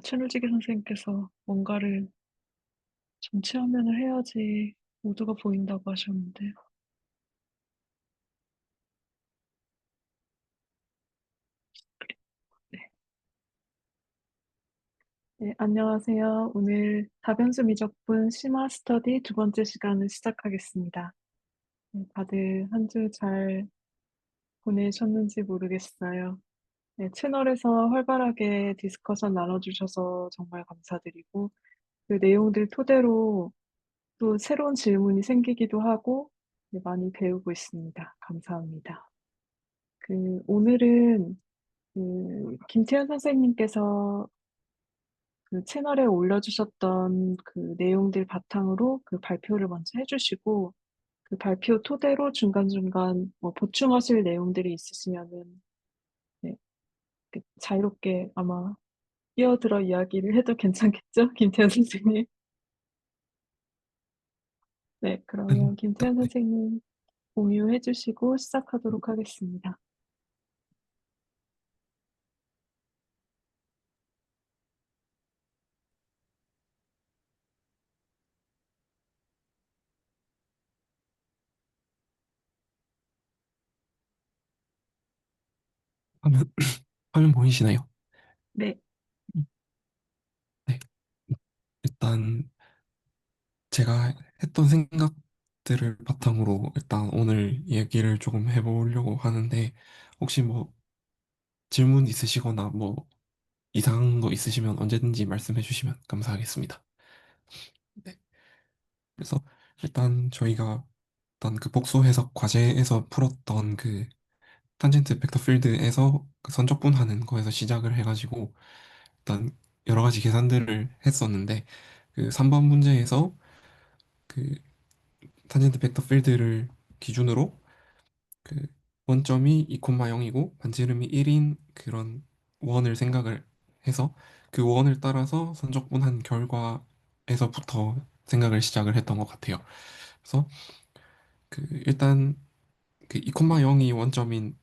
최놀지기 선생님께서 뭔가를 전체 화면을 해야지 모두가 보인다고 하셨는데. 네. 네, 안녕하세요. 오늘 다변수 미적분 심화 스터디 두 번째 시간을 시작하겠습니다. 네, 다들 한 주 잘 보내셨는지 모르겠어요. 네, 채널에서 활발하게 디스커션 나눠주셔서 정말 감사드리고, 그 내용들 토대로 또 새로운 질문이 생기기도 하고, 네, 많이 배우고 있습니다. 감사합니다. 오늘은 김태현 선생님께서 그 채널에 올려주셨던 그 내용들 바탕으로 그 발표를 먼저 해주시고, 그 발표 토대로 중간중간 뭐 보충하실 내용들이 있으시면은, 네, 자유롭게 아마 끼어들어 이야기를 해도 괜찮겠죠? 김태현 선생님. 네, 그러면 김태현 네. 선생님 공유해 주시고 시작하도록 하겠습니다. 화면, 화면 보이시나요? 네, 네. 일단 제가 했던 생각들을 바탕으로 일단 오늘 얘기를 조금 해보려고 하는데 혹시 뭐 질문 있으시거나 뭐 이상한 거 있으시면 언제든지 말씀해 주시면 감사하겠습니다. 네. 그래서 일단 저희가 일단 그 복수 해석 과제에서 풀었던 그 탄젠트 벡터 필드에서 그 선적분하는 거에서 시작을 해가지고 일단 여러 가지 계산들을 했었는데 그 3번 문제에서 그 탄젠트 벡터 필드를 기준으로 그 원점이 2,0이고 반지름이 1인 그런 원을 생각을 해서 그 원을 따라서 선적분한 결과에서부터 생각을 시작을 했던 것 같아요. 그래서 그 일단 그 2,0이 원점인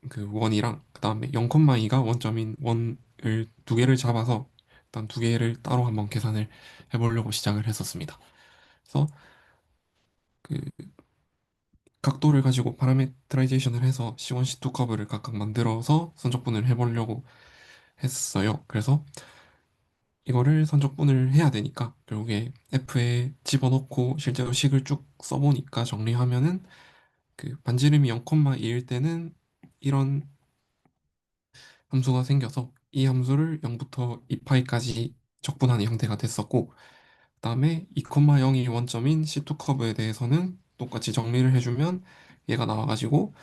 그 원이랑 그다음에 0,2가 원점인 원을 두 개를 잡아서 일단 두 개를 따로 한번 계산을 해보려고 시작을 했었습니다. 그래서 그 각도를 가지고 파라메트라이제이션을 해서 C1, C2 커브를 각각 만들어서 선적분을 해보려고 했어요. 그래서 이거를 선적분을 해야 되니까 결국에 F에 집어넣고 실제로 식을 쭉 써보니까 정리하면은 그 반지름이 0,2일 때는 이런 함수가 생겨서 이 함수를 0부터 2파이까지 적분하는 형태가 됐었고 그다음에 2,0이 원점인 C2 커브에 대해서는 똑같이 정리를 해주면 얘가 나와가지고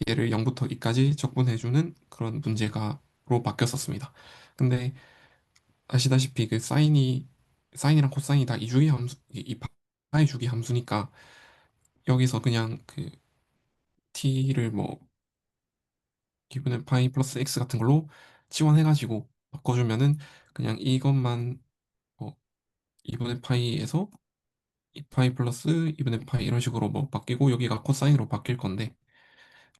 얘를 0부터 2까지 적분해주는 그런 문제가로 바뀌었었습니다. 근데 아시다시피 그 사인이랑 코사인이 다 이주기 함수, 이파이 주기 함수니까 여기서 그냥 그 t를 뭐 기분의 파이 플러스 x 같은 걸로 치환해가지고 바꿔주면은 그냥 이것만 뭐 2분의 파이에서 2파이 플러스 2분의 파이 이런 식으로 뭐 바뀌고 여기가 코사인으로 바뀔 건데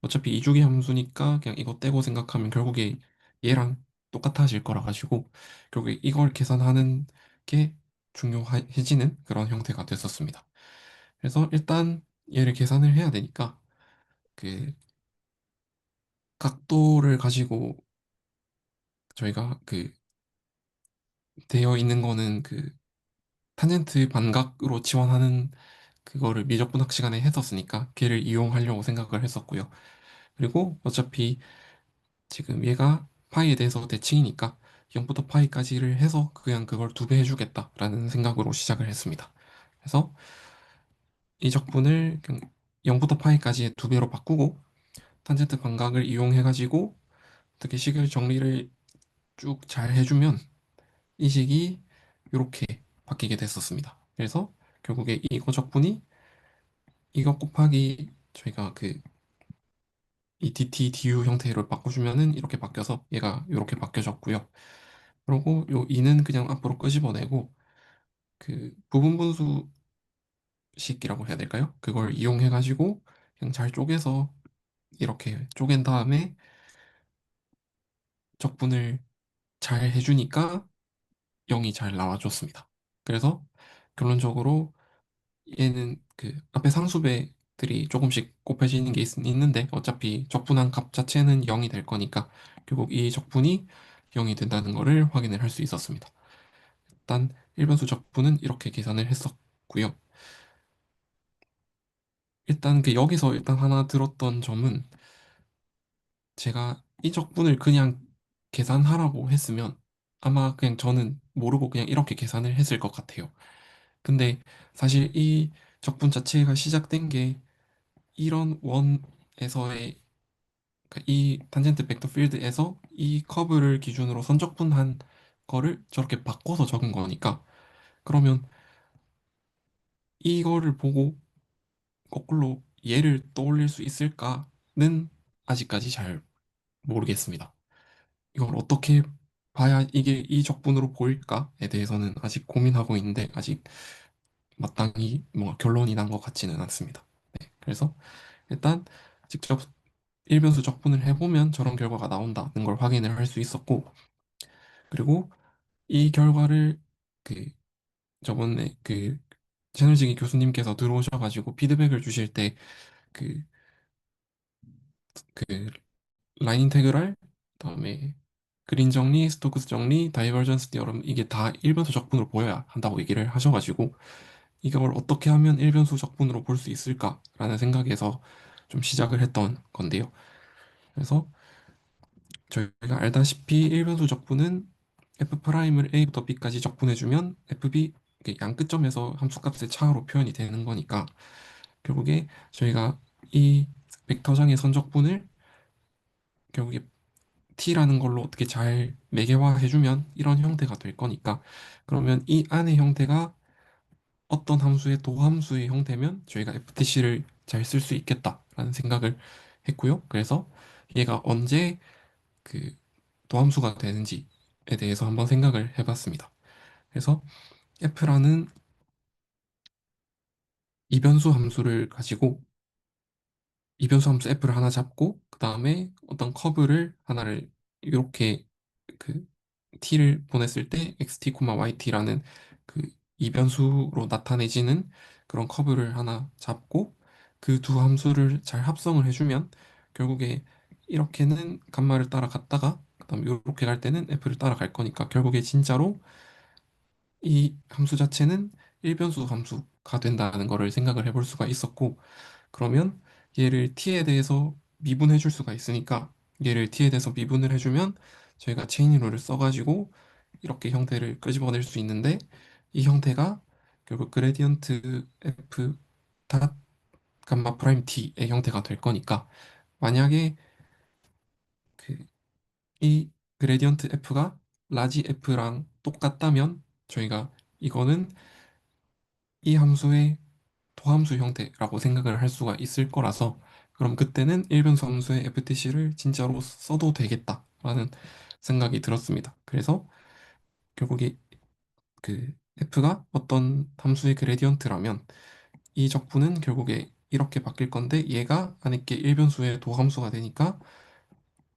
어차피 이주기 함수니까 그냥 이거 떼고 생각하면 결국에 얘랑 똑같아질 거라 가지고 결국에 이걸 계산하는 게 중요해지는 그런 형태가 됐었습니다. 그래서 일단 얘를 계산을 해야 되니까 그 각도를 가지고 저희가 그 되어 있는 거는 그 탄젠트 반각으로 치환하는 그거를 미적분학 시간에 했었으니까 걔를 이용하려고 생각을 했었고요. 그리고 어차피 지금 얘가 파이에 대해서 대칭이니까 0부터 파이까지를 해서 그냥 그걸 두 배 해주겠다라는 생각으로 시작을 했습니다. 그래서 이 적분을 그냥 0부터 파이까지의 두 배로 바꾸고 탄젠트 반각을 이용해가지고 어떻게 식을 정리를 쭉 잘 해주면 이 식이 이렇게 바뀌게 됐었습니다. 그래서 결국에 이거 적분이 이거 곱하기 저희가 그 이 dt, du 형태로 바꿔주면은 이렇게 바뀌어서 얘가 이렇게 바뀌어졌고요. 그리고 요 2는 그냥 앞으로 끄집어내고 그 부분 분수식이라고 해야 될까요? 그걸 이용해가지고 그냥 잘 쪼개서 이렇게 쪼갠 다음에 적분을 잘 해주니까 0이 잘 나와줬습니다. 그래서 결론적으로 얘는 그 앞에 상수배들이 조금씩 곱해지는 게 있는데 어차피 적분한 값 자체는 0이 될 거니까 결국 이 적분이 0이 된다는 거를 확인을 할 수 있었습니다. 일단 일변수 적분은 이렇게 계산을 했었고요. 일단 그 여기서 일단 하나 들었던 점은 제가 이 적분을 그냥 계산하라고 했으면 아마 그냥 저는 모르고 그냥 이렇게 계산을 했을 것 같아요. 근데 사실 이 적분 자체가 시작된 게 이런 원에서의 이 탄젠트 벡터 필드에서 이 커브를 기준으로 선적분한 거를 저렇게 바꿔서 적은 거니까 그러면 이거를 보고 거꾸로 얘를 떠올릴 수 있을까는 아직까지 잘 모르겠습니다. 이걸 어떻게 봐야 이게 이 적분으로 보일까에 대해서는 아직 고민하고 있는데 아직 마땅히 뭔가 결론이 난 것 같지는 않습니다. 네, 그래서 일단 직접 일변수 적분을 해보면 저런 결과가 나온다는 걸 확인을 할 수 있었고 그리고 이 결과를 그 저번에 그 채널지기 교수님께서 들어오셔가지고 피드백을 주실 때 그 그 라인 인테그랄 그다음에 그린 정리, 스토크스 정리, 다이버전스 디어럼 이게 다 일변수 적분으로 보여야 한다고 얘기를 하셔가지고 이걸 어떻게 하면 일변수 적분으로 볼 수 있을까라는 생각에서 좀 시작을 했던 건데요. 그래서 저희가 알다시피 일변수 적분은 F'을 A부터 B까지 적분해주면 FB 양 끝점에서 함수값의 차로 표현이 되는 거니까 결국에 저희가 이 벡터장의 선적분을 결국에 T라는 걸로 어떻게 잘 매개화해주면 이런 형태가 될 거니까 그러면 이 안의 형태가 어떤 함수의 도함수의 형태면 저희가 FTC를 잘 쓸 수 있겠다라는 생각을 했고요. 그래서 얘가 언제 그 도함수가 되는지에 대해서 한번 생각을 해봤습니다. 그래서 F라는 이변수 함수를 가지고 이변수 함수 F를 하나 잡고 그 다음에 어떤 커브를 하나를 이렇게 그 t를 보냈을 때 xt, yt라는 그 이변수로 나타내지는 그런 커브를 하나 잡고 그 두 함수를 잘 합성을 해주면 결국에 이렇게는 감마를 따라갔다가 그다음에 이렇게 갈 때는 f를 따라갈 거니까 결국에 진짜로 이 함수 자체는 일변수 함수가 된다는 거를 생각을 해볼 수가 있었고 그러면 얘를 t에 대해서 미분해 줄 수가 있으니까 얘를 t에 대해서 미분을 해주면 저희가 체인 룰을 써가지고 이렇게 형태를 끄집어낼 수 있는데 이 형태가 결국 그레디언트 f 닷 감마 프라임 t의 형태가 될 거니까 만약에 그 이 그레디언트 f가 라지 f랑 똑같다면 저희가 이거는 이 함수의 도함수 형태라고 생각을 할 수가 있을 거라서 그럼 그때는 일변수 함수의 FTC를 진짜로 써도 되겠다라는 생각이 들었습니다. 그래서 결국에 그 F가 어떤 함수의 그레디언트라면 이 적분은 결국에 이렇게 바뀔 건데 얘가 안에 게 일변수의 도함수가 되니까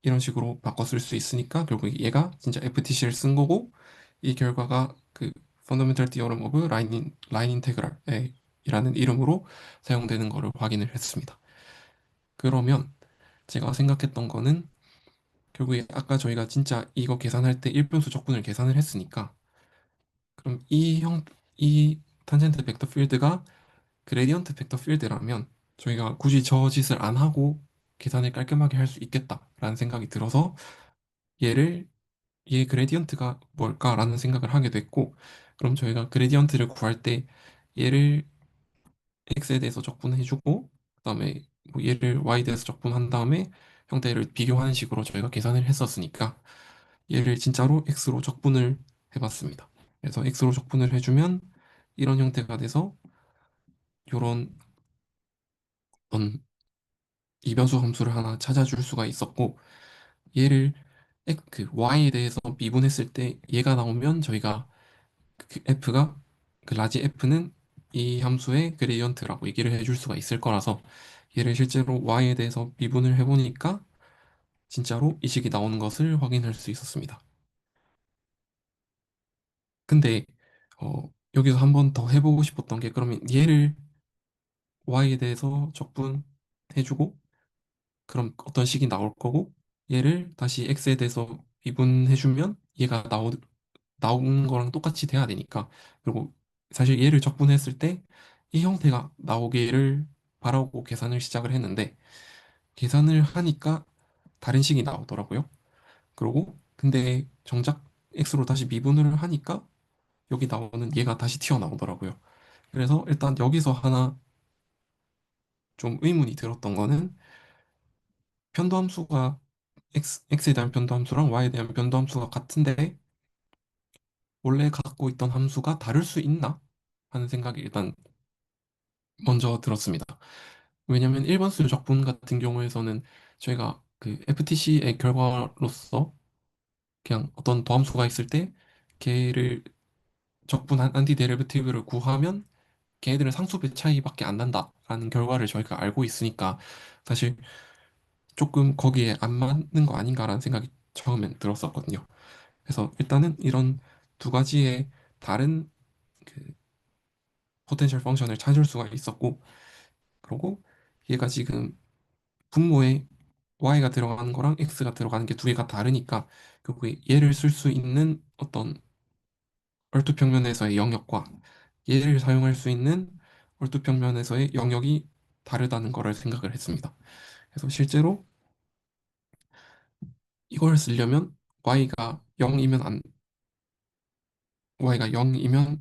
이런 식으로 바꿔 쓸 수 있으니까 결국에 얘가 진짜 FTC를 쓴 거고 이 결과가 그 Fundamental Theorem of Line Integral 이라는 이름으로 사용되는 것을 확인을 했습니다. 그러면 제가 생각했던 거는 결국에 아까 저희가 진짜 이거 계산할 때 일변수 적분을 계산을 했으니까 그럼 이 탄젠트 벡터 필드가 그레디언트 벡터 필드라면 저희가 굳이 저 짓을 안 하고 계산을 깔끔하게 할 수 있겠다라는 생각이 들어서 얘를 얘 그레디언트가 뭘까라는 생각을 하게 됐고 그럼 저희가 그레디언트를 구할 때 얘를 x에 대해서 적분해주고 그다음에 뭐 얘를 y에 대해서 적분한 다음에 형태를 비교하는 식으로 저희가 계산을 했었으니까 얘를 진짜로 x로 적분을 해봤습니다. 그래서 x로 적분을 해주면 이런 형태가 돼서 이런 어떤 이변수 함수를 하나 찾아줄 수가 있었고 얘를 그 y에 대해서 미분했을 때 얘가 나오면 저희가 그 f가 그 라지 f는 이 함수의 그레디언트라고 얘기를 해줄 수가 있을 거라서 얘를 실제로 y에 대해서 미분을 해보니까 진짜로 이 식이 나오는 것을 확인할 수 있었습니다. 근데 여기서 한번 더 해보고 싶었던 게 그러면 얘를 y에 대해서 적분해주고 그럼 어떤 식이 나올 거고 얘를 다시 x에 대해서 미분해주면 얘가 나온 거랑 똑같이 돼야 되니까 그리고 사실 얘를 적분했을 때 이 형태가 나오기를 바라고 계산을 시작을 했는데 계산을 하니까 다른 식이 나오더라고요. 그리고 근데 정작 x로 다시 미분을 하니까 여기 나오는 얘가 다시 튀어나오더라고요. 그래서 일단 여기서 하나 좀 의문이 들었던 거는 편도함수가 x에 대한 편도함수랑 y에 대한 편도함수가 같은데 원래 갖고 있던 함수가 다를 수 있나? 하는 생각이 일단 먼저 들었습니다. 왜냐면 일번 수적분 같은 경우에서는 저희가 그 FTC의 결과로서 그냥 어떤 도함수가 있을 때 걔를 적분한 안티데리베티브를 구하면 걔네들은 상수배 차이밖에 안 난다라는 결과를 저희가 알고 있으니까 사실 조금 거기에 안 맞는 거 아닌가라는 생각이 처음엔 들었었거든요. 그래서 일단은 이런 두 가지의 다른 그 포텐셜 펑션을 찾을 수가 있었고, 그리고 얘가 지금 분모에 y가 들어가는 거랑 x가 들어가는 게 두 개가 다르니까 결국에 얘를 쓸 수 있는 어떤 얼투평면에서의 영역과 얘를 사용할 수 있는 얼투평면에서의 영역이 다르다는 거를 생각을 했습니다. 그래서 실제로 이걸 쓰려면 y가 0이면 y가 0이면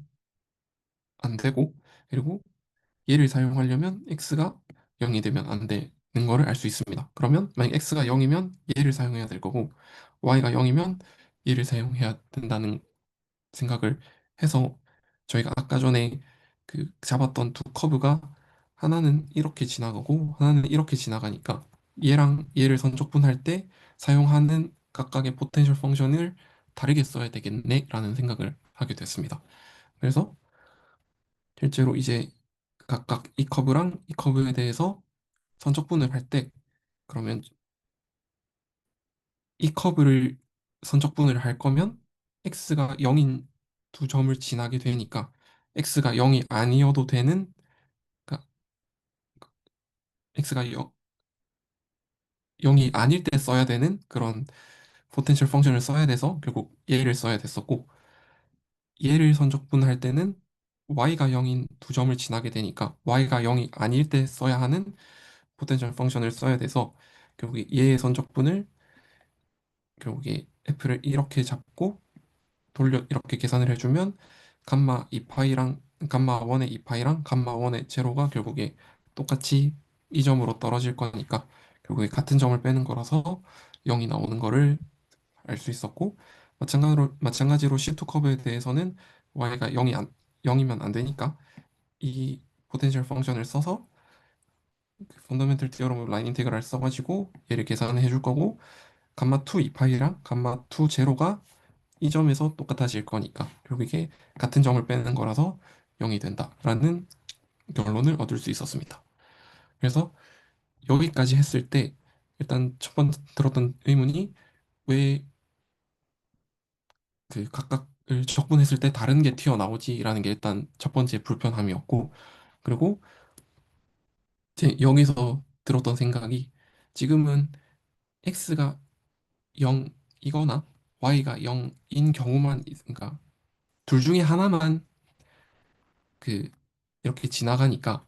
안 되고, 그리고 얘를 사용하려면 x가 0이 되면 안 되는 거를 알 수 있습니다. 그러면 만약 x가 0이면 얘를 사용해야 될 거고 y가 0이면 얘를 사용해야 된다는 생각을 해서 저희가 아까 전에 그 잡았던 두 커브가 하나는 이렇게 지나가고 하나는 이렇게 지나가니까 얘랑 얘를 선적분할 때 사용하는 각각의 포텐셜 펑션을 다르게 써야 되겠네라는 생각을 하게 됐습니다. 그래서 실제로 이제 각각 이 커브랑 이 커브에 대해서 선적분을 할 때 그러면 이 커브를 선적분을 할 거면 x가 0인 두 점을 지나게 되니까 x가 0이 아니어도 되는 그러니까 x가 0이 아닐 때 써야 되는 그런 포텐셜 펑션을 써야 돼서 결국 얘를 써야 됐었고 얘를 선적분할 때는 y가 0인 두 점을 지나게 되니까 y가 0이 아닐 때 써야 하는 포텐셜 펑션을 써야 돼서 결국에 얘의 선적분을 결국에 f를 이렇게 잡고 돌려 이렇게 계산을 해주면 감마 2파이랑 감마 1의 2파이랑 감마 1의 제로가 결국에 똑같이 이 점으로 떨어질 거니까 결국에 같은 점을 빼는 거라서 0이 나오는 거를 알 수 있었고 마찬가지로 C2 커브에 대해서는 y가 0이면 안 되니까 이 포텐셜 펑션을 써서 펀더멘털 티어럼 라인 인테그랄 써가지고 얘를 계산해 줄 거고 감마 2 2파이랑 감마 2 제로가 이 점에서 똑같아질 거니까 결국에 같은 점을 빼는 거라서 0이 된다라는 결론을 얻을 수 있었습니다. 그래서 여기까지 했을 때 일단 첫 번째 들었던 의문이 왜 그 각각을 적분했을 때 다른 게 튀어나오지라는 게 일단 첫 번째 불편함이었고 그리고 제 여기서 들었던 생각이 지금은 x가 0이거나 y가 0인 경우만 그러니까 둘 중에 하나만 그 이렇게 지나가니까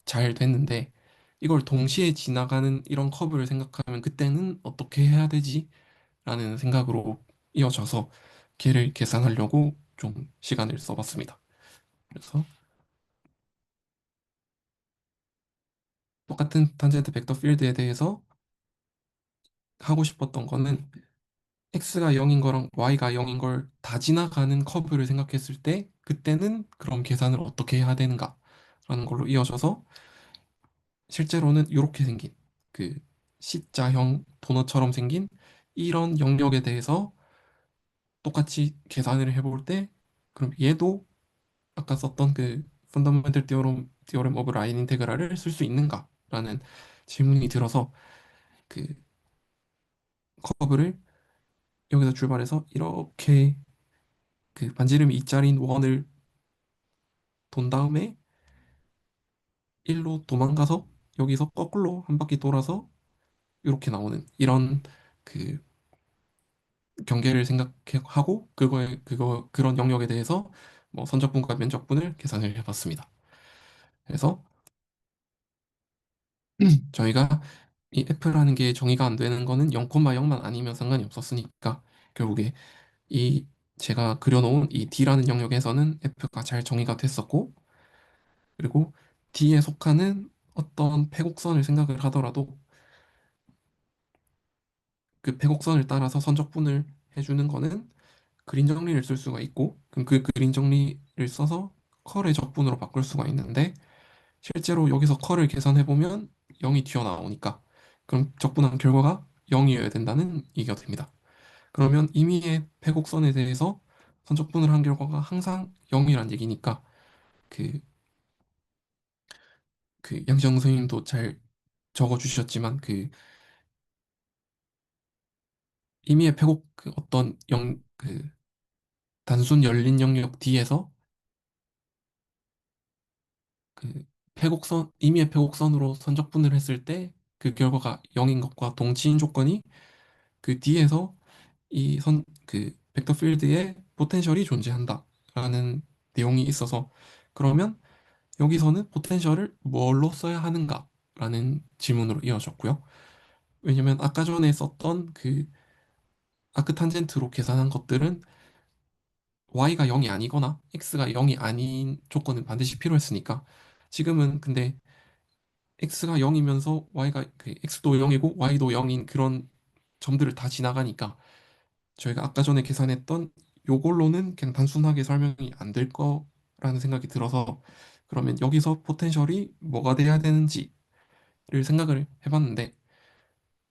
잘 됐는데 이걸 동시에 지나가는 이런 커브를 생각하면 그때는 어떻게 해야 되지? 라는 생각으로 이어져서 걔를 계산하려고 좀 시간을 써봤습니다. 그래서 똑같은 탄젠트 벡터 필드에 대해서 하고 싶었던 거는 x가 0인 거랑 y가 0인 걸 다 지나가는 커브를 생각했을 때 그때는 그럼 계산을 어떻게 해야 되는가? 라는 걸로 이어져서 실제로는 이렇게 생긴 그 C자형 도너처럼 생긴 이런 영역에 대해서 똑같이 계산을 해볼 때 그럼 얘도 아까 썼던 그 펀더멘털 디오렘 오브 라인 인테그랄을 쓸 수 있는가라는 질문이 들어서 그 커브를 여기서 출발해서 이렇게 그 반지름이 2짜리인 원을 돈 다음에 1로 도망가서 여기서 거꾸로 한 바퀴 돌아서 이렇게 나오는 이런 그 경계를 생각하고 그런 영역에 대해서 뭐 선적분과 면적분을 계산을 해봤습니다. 그래서 저희가 이 F라는 게 정의가 안 되는 거는 0,0만 아니면 상관이 없었으니까 결국에 이 제가 그려놓은 이 D라는 영역에서는 F가 잘 정의가 됐었고, 그리고 D에 속하는 어떤 패곡선을 생각을 하더라도 그 패곡선을 따라서 선적분을 해주는 거는 그린 정리를 쓸 수가 있고, 그럼 그 그린 정리를 써서 컬의 적분으로 바꿀 수가 있는데, 실제로 여기서 컬을 계산해 보면 0이 튀어나오니까 그럼 적분한 결과가 0이어야 된다는 얘기가 됩니다. 그러면 임의의 패곡선에 대해서 선적분을 한 결과가 항상 0이란 얘기니까 그, 그 양지영 선생님도 잘 적어주셨지만 그 임의의 패곡 그 어떤 그 단순 열린 영역 D에서 그 패곡선 임의의 패곡선으로 선적분을 했을 때 그 결과가 0인 것과 동치인 조건이 그 D에서 그 벡터 필드에 포텐셜이 존재한다라는 내용이 있어서, 그러면 여기서는 포텐셜을 뭘로 써야 하는가라는 질문으로 이어졌고요. 왜냐면 아까 전에 썼던 그 아크탄젠트로 계산한 것들은 y가 0이 아니거나 x가 0이 아닌 조건은 반드시 필요했으니까, 지금은 근데 x가 0이면서 y가 그 x도 0이고 y도 0인 그런 점들을 다 지나가니까 저희가 아까 전에 계산했던 요걸로는 그냥 단순하게 설명이 안 될 거라는 생각이 들어서, 그러면 여기서 포텐셜이 뭐가 돼야 되는지를 생각을 해봤는데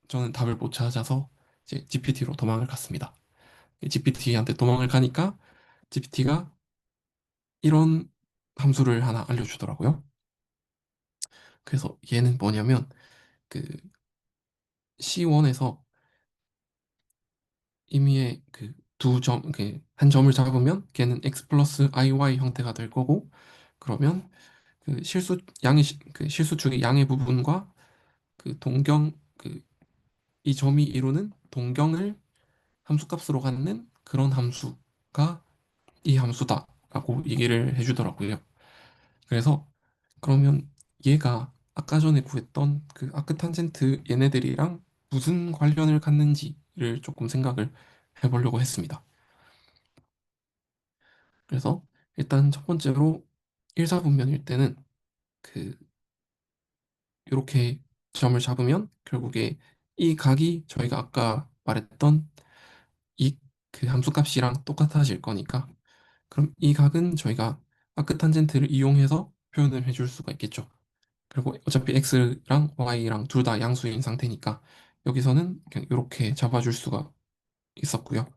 저는 답을 못 찾아서 이제 GPT로 도망을 갔습니다. GPT한테 도망을 가니까 GPT가 이런 함수를 하나 알려주더라고요. 그래서 얘는 뭐냐면 그 C1에서 임의의 그 두 점, 그 한 점을 잡으면 걔는 x 플러스 iy 형태가 될 거고, 그러면 그 그 실수축의 양의 부분과 그 동경 그 이 점이 이루는 동경을 함수값으로 갖는 그런 함수가 이 함수다라고 얘기를 해주더라고요. 그래서 그러면 얘가 아까 전에 구했던 그 아크탄젠트 얘네들이랑 무슨 관련을 갖는지를 조금 생각을 해보려고 했습니다. 그래서 일단 첫 번째로 일사분면일 때는 그 이렇게 점을 잡으면 결국에 이 각이 저희가 아까 말했던 이 그 함수값이랑 똑같아질 거니까, 그럼 이 각은 저희가 아크탄젠트를 이용해서 표현을 해줄 수가 있겠죠. 그리고 어차피 x랑 y랑 둘 다 양수인 상태니까 여기서는 그냥 이렇게 잡아줄 수가 있었고요.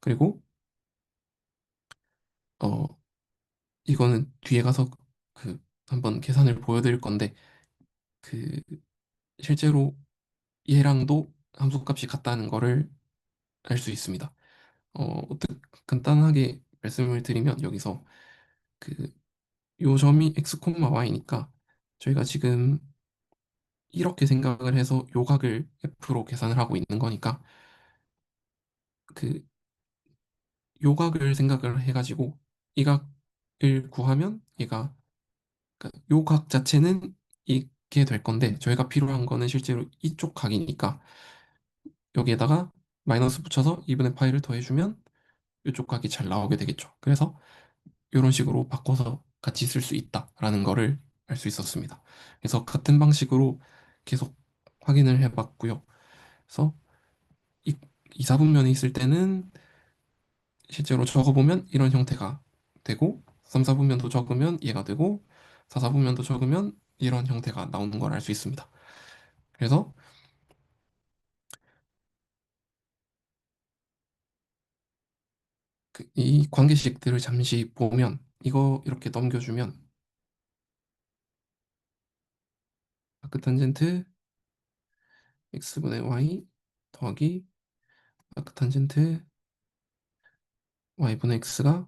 그리고 어 이거는 뒤에 가서 그 한번 계산을 보여드릴 건데, 그 실제로 얘랑도 함수값이 같다는 거를 알 수 있습니다. 간단하게 말씀을 드리면 여기서 그 요 점이 x, y니까 저희가 지금 이렇게 생각을 해서 요 각을 f로 계산을 하고 있는 거니까 그 요각을 생각을 해가지고 이 각을 구하면 얘가 요 각 자체는 이게 될 건데 저희가 필요한 거는 실제로 이쪽 각이니까 여기에다가 마이너스 붙여서 2분의 파이를 더해주면 이쪽 각이 잘 나오게 되겠죠. 그래서 이런 식으로 바꿔서 같이 쓸 수 있다라는 거를 알 수 있었습니다. 그래서 같은 방식으로 계속 확인을 해봤고요. 그래서 이 이사분면에 있을 때는 실제로 적어보면 이런 형태가 되고, 3, 4분면도 적으면 얘가 되고, 4, 4분면도 적으면 이런 형태가 나오는 걸 알 수 있습니다. 그래서 이 관계식들을 잠시 보면 이거 이렇게 넘겨주면 아크탄젠트 x분의 y 더하기 아크탄젠트 y분의 x가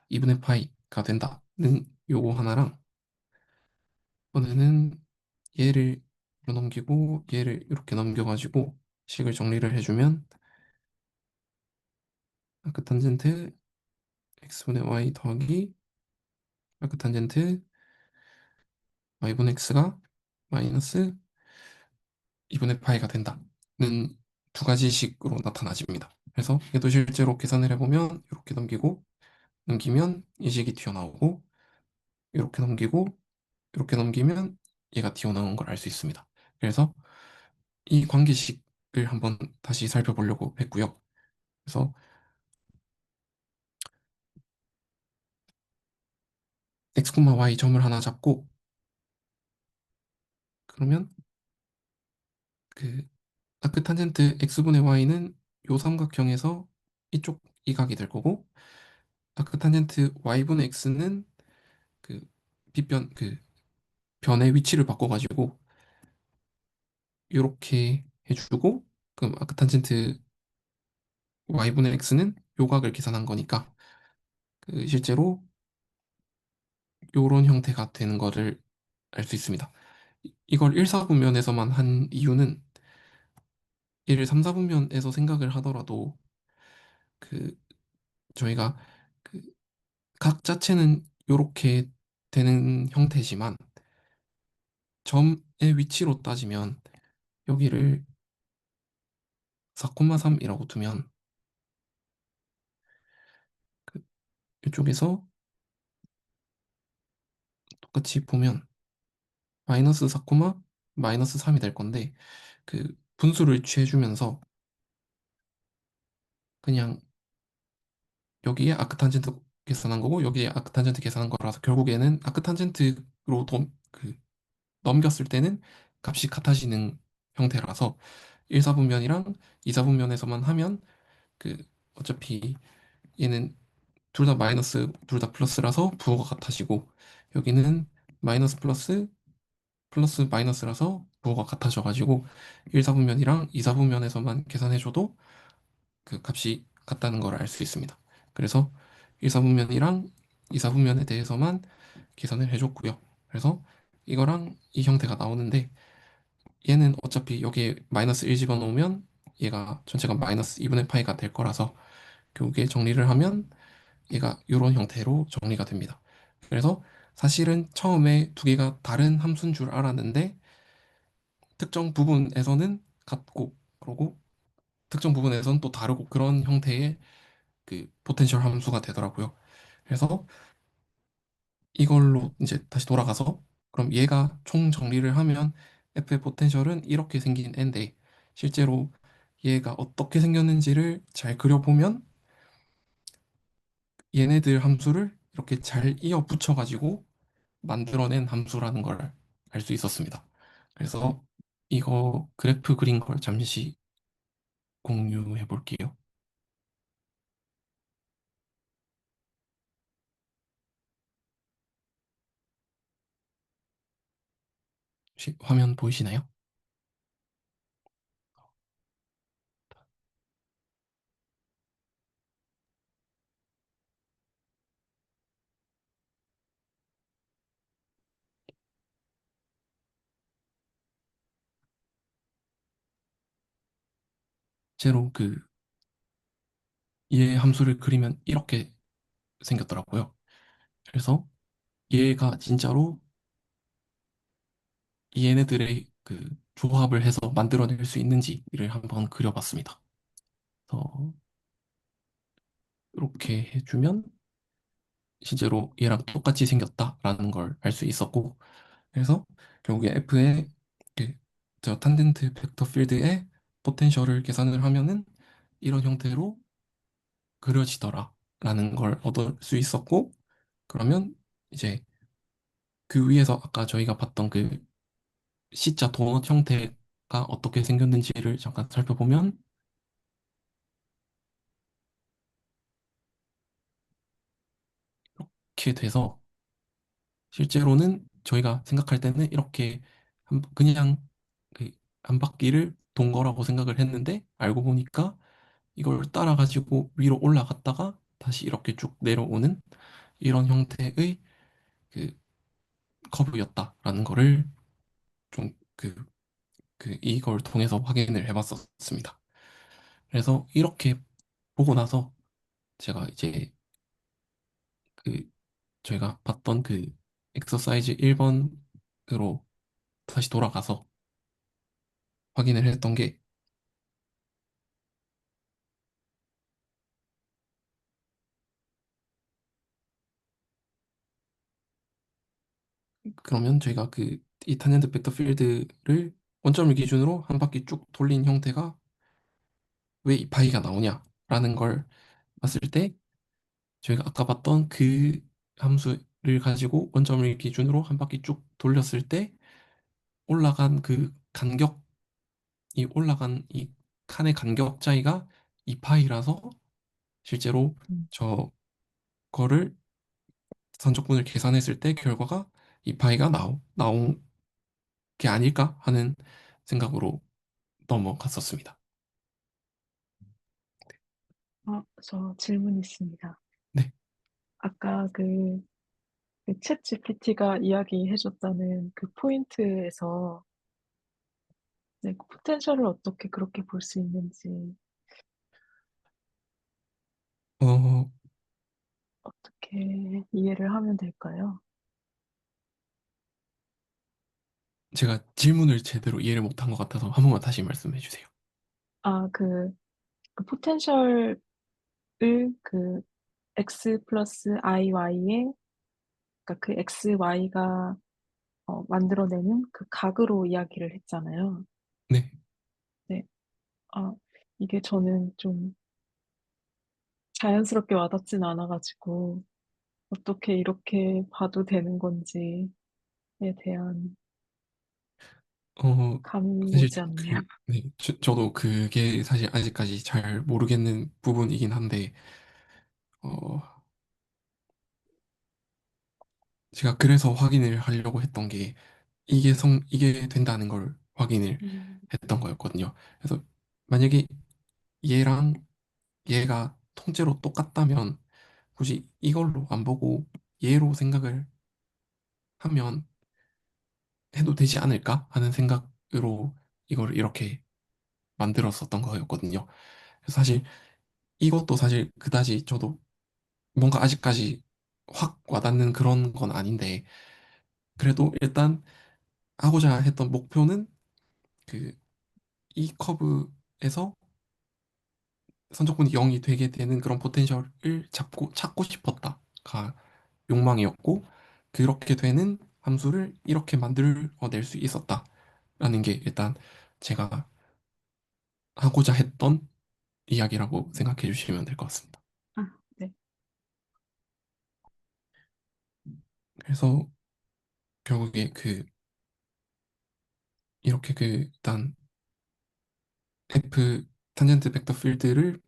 2분의 파이가 된다는 요거 하나랑, 이번에는 얘를 이렇게 넘기고 얘를 이렇게 넘겨가지고 식을 정리를 해주면, 아크탄젠트 x분의 y 더하기 아크탄젠트 y분의 x가 마이너스 2분의 파이가 된다는 두 가지 식으로 나타나집니다. 그래서 얘도 실제로 계산을 해보면 이렇게 넘기면 이 식이 튀어나오고, 이렇게 넘기고 이렇게 넘기면 얘가 튀어나온 걸 알 수 있습니다. 그래서 이 관계식을 한번 다시 살펴보려고 했고요. 그래서 x, y 점을 하나 잡고, 그러면 그 아크탄젠트 x분의 y는 요 삼각형에서 이쪽 이 각이 될 거고, 아크탄젠트 y분의 x는 그 빗변 그 변의 위치를 바꿔가지고 이렇게 해주고, 그럼 아크탄젠트 y분의 x는 요각을 계산한 거니까 실제로 요런 형태가 되는 거를 알 수 있습니다. 이걸 1사분면에서만 한 이유는, 얘를 3사분면에서 생각을 하더라도 그 저희가 그 각 자체는 요렇게 되는 형태지만 점의 위치로 따지면 여기를 4,3이라고 두면, 그 이쪽에서 똑같이 보면 마이너스 4, 마이너스 3이 될 건데, 분수를 취해주면서 그냥 여기에 아크탄젠트 계산한 거고 여기에 아크탄젠트 계산한 거라서, 결국에는 아크탄젠트로 넘겼을 때는 값이 같아지는 형태라서 1사분면이랑 2사분면에서만 하면 그 어차피 얘는 둘 다 플러스라서 부호가 같아지고, 여기는 마이너스 플러스 마이너스라서 부호가 같아져가지고 1사분면이랑 2사분면에서만 계산해줘도 그 값이 같다는 걸 알 수 있습니다. 그래서 1사분면이랑 2사분면에 대해서만 계산을 해줬고요. 그래서 이거랑 이 형태가 나오는데, 얘는 어차피 여기에 마이너스 1 집어넣으면 얘가 전체가 마이너스 2분의 파이가 될 거라서 결국에 정리를 하면 얘가 이런 형태로 정리가 됩니다. 그래서 사실은 처음에 두 개가 다른 함수인 줄 알았는데, 특정 부분에서는 같고, 그러고 특정 부분에서는 또 다르고, 그런 형태의 포텐셜 함수가 되더라고요. 그래서 이걸로 이제 다시 돌아가서, 그럼 얘가 총 정리를 하면 F의 포텐셜은 이렇게 생긴 애인데, 실제로 얘가 어떻게 생겼는지를 잘 그려보면 얘네들 함수를 이렇게 잘 이어 붙여가지고 만들어낸 함수라는 걸 알 수 있었습니다. 그래서 이거 그래프 그린 걸 잠시 공유해 볼게요. 혹시 화면 보이시나요? 제로 얘 함수를 그리면 이렇게 생겼더라고요. 그래서 얘가 진짜로 얘네들의 조합을 해서 만들어낼 수 있는지를 한번 그려봤습니다. 그래서 이렇게 해주면 실제로 얘랑 똑같이 생겼다라는 걸 알 수 있었고, 그래서 결국에 F의 그, 저 탄젠트 벡터 필드의 포텐셜을 계산을 하면은 이런 형태로 그려지더라라는 걸 얻을 수 있었고, 그러면 이제 그 위에서 아까 저희가 봤던 C자 도넛 형태가 어떻게 생겼는지를 잠깐 살펴보면, 이렇게 돼서 실제로는 저희가 생각할 때는 이렇게 그냥 한 바퀴를 돈 거라고 생각을 했는데, 알고 보니까 이걸 따라 가지고 위로 올라갔다가 다시 이렇게 쭉 내려오는 이런 형태의 그 커브였다라는 거를 좀 이걸 통해서 확인을 해봤었습니다. 그래서 이렇게 보고 나서 제가 이제 그 저희가 봤던 그 엑서사이즈 1번으로 다시 돌아가서 확인을 했던 게 그러면 저희가 이 탄젠트 벡터 필드를 원점을 기준으로 한 바퀴 쭉 돌린 형태가 왜 이 파이가 나오냐라는 걸 봤을 때 저희가 아까 봤던 그 함수를 가지고 원점을 기준으로 한 바퀴 쭉 돌렸을 때 올라간 그 간격, 이 올라간 이 칸의 간격 차이가 2파이라서 실제로 음. 저거를 선적분을 계산했을 때 결과가 2파이가 나온 게 아닐까 하는 생각으로 넘어갔었습니다. 저 질문 있습니다. 네. 아까 챗 GPT가 이야기해줬다는 그 포인트에서 네, 그 포텐셜을 어떻게 그렇게 볼 수 있는지 어, 어떻게 이해를 하면 될까요? 제가 질문을 제대로 이해를 못한 것 같아서 한 번만 다시 말씀해 주세요. 아, 그 포텐셜을 그 x 플러스 iy에 그러니까 그 xy가 만들어내는 그 각으로 이야기를 했잖아요. 네. 네. 아, 이게 저는 좀 자연스럽게 와닿진 않아가지고 어떻게 이렇게 봐도 되는 건지에 대한 어, 감이 사실 오지 않네요. 네, 저도 그게 사실 아직까지 잘 모르겠는 부분이긴 한데, 어, 제가 그래서 확인을 하려고 했던 게 이게 된다는 걸 확인을 음, 했던 거였거든요. 그래서 만약에 얘랑 얘가 통째로 똑같다면 굳이 이걸로 안 보고 얘로 생각을 하면 해도 되지 않을까 하는 생각으로 이걸 이렇게 만들었었던 거였거든요. 그래서 사실 이것도 사실 그다지 저도 뭔가 아직까지 확 와닿는 그런 건 아닌데 그래도 일단 하고자 했던 목표는 그 이 커브에서 선적분이 0이 되게 되는 그런 포텐셜을 찾고 싶었다가 욕망이었고 그렇게 되는 함수를 이렇게 만들어낼 수 있었다라는 게 일단 제가 하고자 했던 이야기라고 생각해 주시면 될 것 같습니다. 아, 네. 그래서 결국에 이렇게 일단 F 탄젠트 벡터 필드를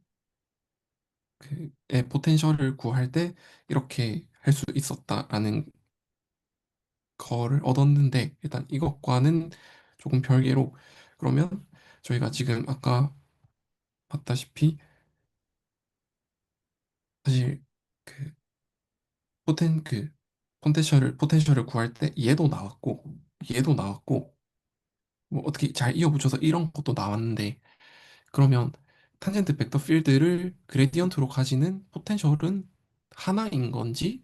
의 포텐셜을 구할 때 이렇게 할 수 있었다라는 거를 얻었는데 일단 이것과는 조금 별개로 그러면 저희가 지금 아까 봤다시피 사실 그 포텐셜을 구할 때 얘도 나왔고 뭐 어떻게 잘 이어붙여서 이런 것도 나왔는데 그러면 탄젠트 벡터 필드를 그레디언트로 가지는 포텐셜은 하나인 건지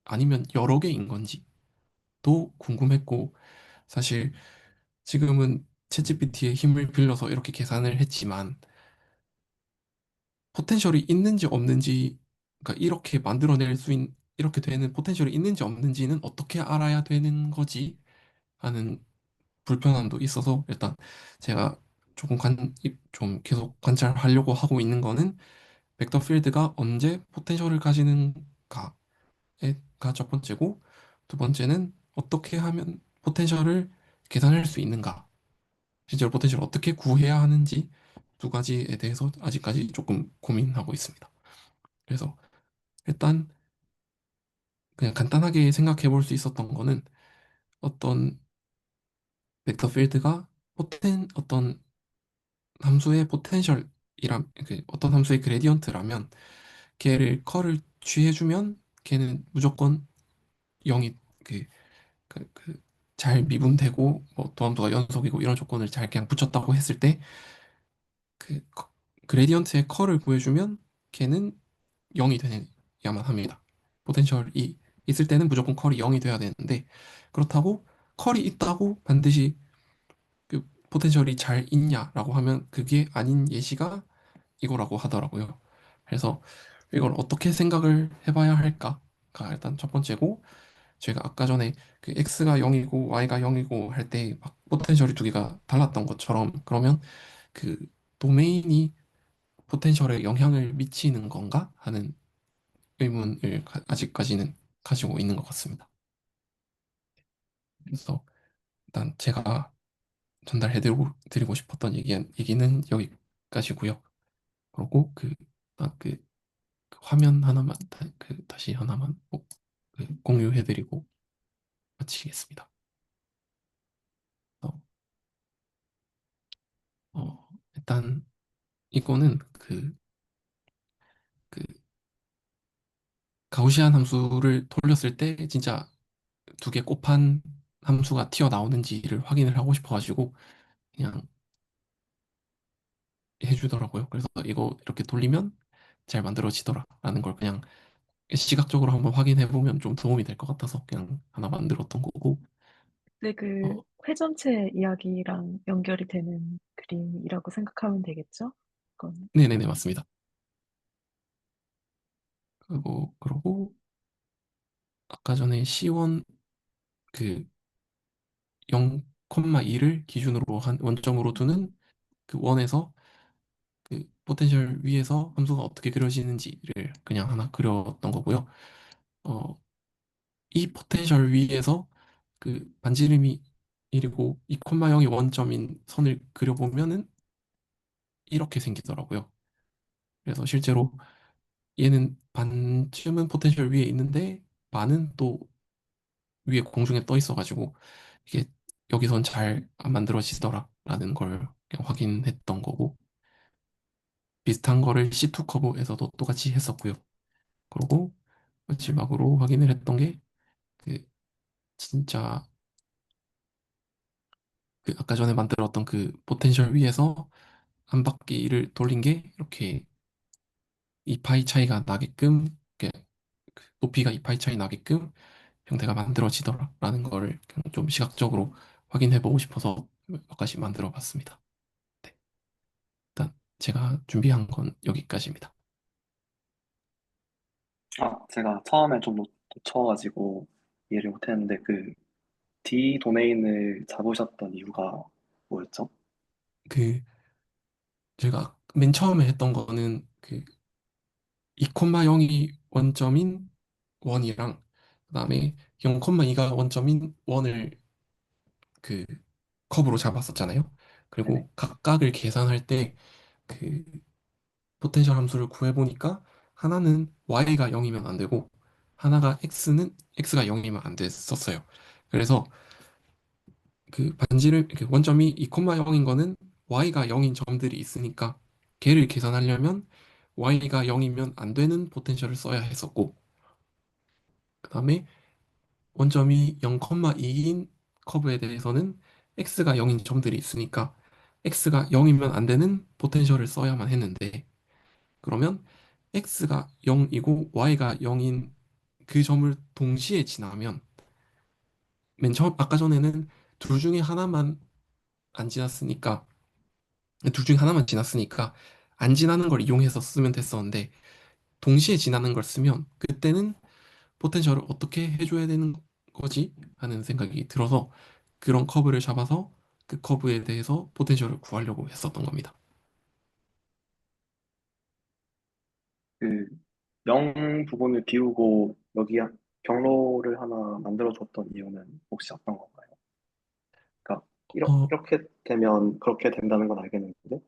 아니면 여러 개인 건지도 궁금했고 사실 지금은 챗GPT의 힘을 빌려서 이렇게 계산을 했지만 포텐셜이 있는지 없는지 그러니까 이렇게 되는 포텐셜이 있는지 없는지는 어떻게 알아야 되는 거지 하는 불편함도 있어서 일단 제가 좀 계속 관찰하려고 하고 있는 거는 벡터 필드가 언제 포텐셜을 가지는가가 첫 번째고 두 번째는 어떻게 하면 포텐셜을 계산할 수 있는가 실제로 포텐셜을 어떻게 구해야 하는지 두 가지에 대해서 아직까지 조금 고민하고 있습니다. 그래서 일단 그냥 간단하게 생각해 볼 수 있었던 거는 어떤 벡터 필드가 어떤 함수의 포텐셜이란 어떤 함수의 그레디언트라면 걔를 컬을 취해주면 걔는 무조건 0이 잘 미분되고 뭐 도함수가 연속이고 이런 조건을 잘 그냥 붙였다고 했을 때 그 그레디언트의 컬을 구해주면 걔는 0이 되야만 합니다. 포텐셜이 있을 때는 무조건 컬이 0이 돼야 되는데 그렇다고 컬이 있다고 반드시 그 포텐셜이 잘 있냐라고 하면 그게 아닌 예시가 이거라고 하더라고요. 그래서 이걸 어떻게 생각을 해봐야 할까가 일단 첫 번째고 제가 아까 전에 그 x가 0이고 y가 0이고 할 때 막 포텐셜이 두 개가 달랐던 것처럼 그러면 그 도메인이 포텐셜에 영향을 미치는 건가 하는 의문을 아직까지는 가지고 있는 것 같습니다. 그래서 일단 제가 드리고 싶었던 얘기는 여기까지고요. 그리고 그 화면 하나만 다시 하나만 꼭 공유해드리고 마치겠습니다. 어, 일단 이거는 그 가우시안 함수를 돌렸을 때 진짜 두 개 곱한 함수가 튀어나오는지를 확인을 하고 싶어가지고 그냥 해주더라고요. 그래서 이거 이렇게 돌리면 잘 만들어지더라라는 걸 그냥 시각적으로 한번 확인해 보면 좀 도움이 될 것 같아서 그냥 하나 만들었던 거고. 네, 그 어, 회전체 이야기랑 연결이 되는 그림이라고 생각하면 되겠죠? 그건. 네네네 맞습니다. 그리고 아까 전에 C1 그 0,2를 기준으로 한 원점으로 두는 그 원에서 그 포텐셜 위에서 함수가 어떻게 그려지는지를 그냥 하나 그렸던 거고요. 어, 이 포텐셜 위에서 그 반지름이 1이고 2,0이 원점인 선을 그려보면은 이렇게 생기더라고요. 그래서 실제로 얘는 반쯤은 포텐셜 위에 있는데 반은 또 위에 공중에 떠 있어가지고 이게 여기선 잘 안 만들어지더라라는 걸 그냥 확인했던 거고 비슷한 거를 C2 커브에서도 똑같이 했었고요. 그리고 마지막으로 확인을 했던 게 그 진짜 그 아까 전에 만들었던 그 포텐셜 위에서 한 바퀴를 돌린 게 이렇게 이 파이 차이가 나게끔 이렇게 그 높이가 이 파이 차이 나게끔 형태가 만들어지더라라는 거를 그냥 좀 시각적으로 확인해 보고 싶어서 몇 가지 만들어 봤습니다. 네, 일단 제가 준비한 건 여기까지입니다. 제가 처음에 좀 놓쳐가지고 이해를 못했는데 그 D 도메인을 잡으셨던 이유가 뭐였죠? 그 제가 맨 처음에 했던 거는 그 2,0이 원점인 원이랑 그다음에 0,2가 원점인 원을 그 컵으로 잡았었잖아요. 네네. 그리고 각각을 계산할 때 그 포텐셜 함수를 구해보니까 하나는 y가 0이면 안 되고 하나가 x가 0이면 안 됐었어요. 그래서 그 반지를 그 원점이 2,0인 거는 y가 0인 점들이 있으니까 걔를 계산하려면 y가 0이면 안 되는 포텐셜을 써야 했었고 그다음에 원점이 0,2인 커브에 대해서는 x가 0인 점들이 있으니까 x가 0이면 안 되는 포텐셜을 써야만 했는데 그러면 x가 0이고 y가 0인 그 점을 동시에 지나면 맨 처음 아까 전에는 둘 중에 하나만 안 지났으니까 둘 중에 하나만 지났으니까 안 지나는 걸 이용해서 쓰면 됐었는데 동시에 지나는 걸 쓰면 그때는 포텐셜을 어떻게 해줘야 되는 거지? 하는 생각이 들어서 그런 커브를 잡아서 그 커브에 대해서 포텐셜을 구하려고 했었던 겁니다. 그 0 부분을 비우고 여기 경로를 하나 만들어줬던 이유는 혹시 어떤 건가요? 그러니까 어, 이렇게 되면 그렇게 된다는 건 알겠는데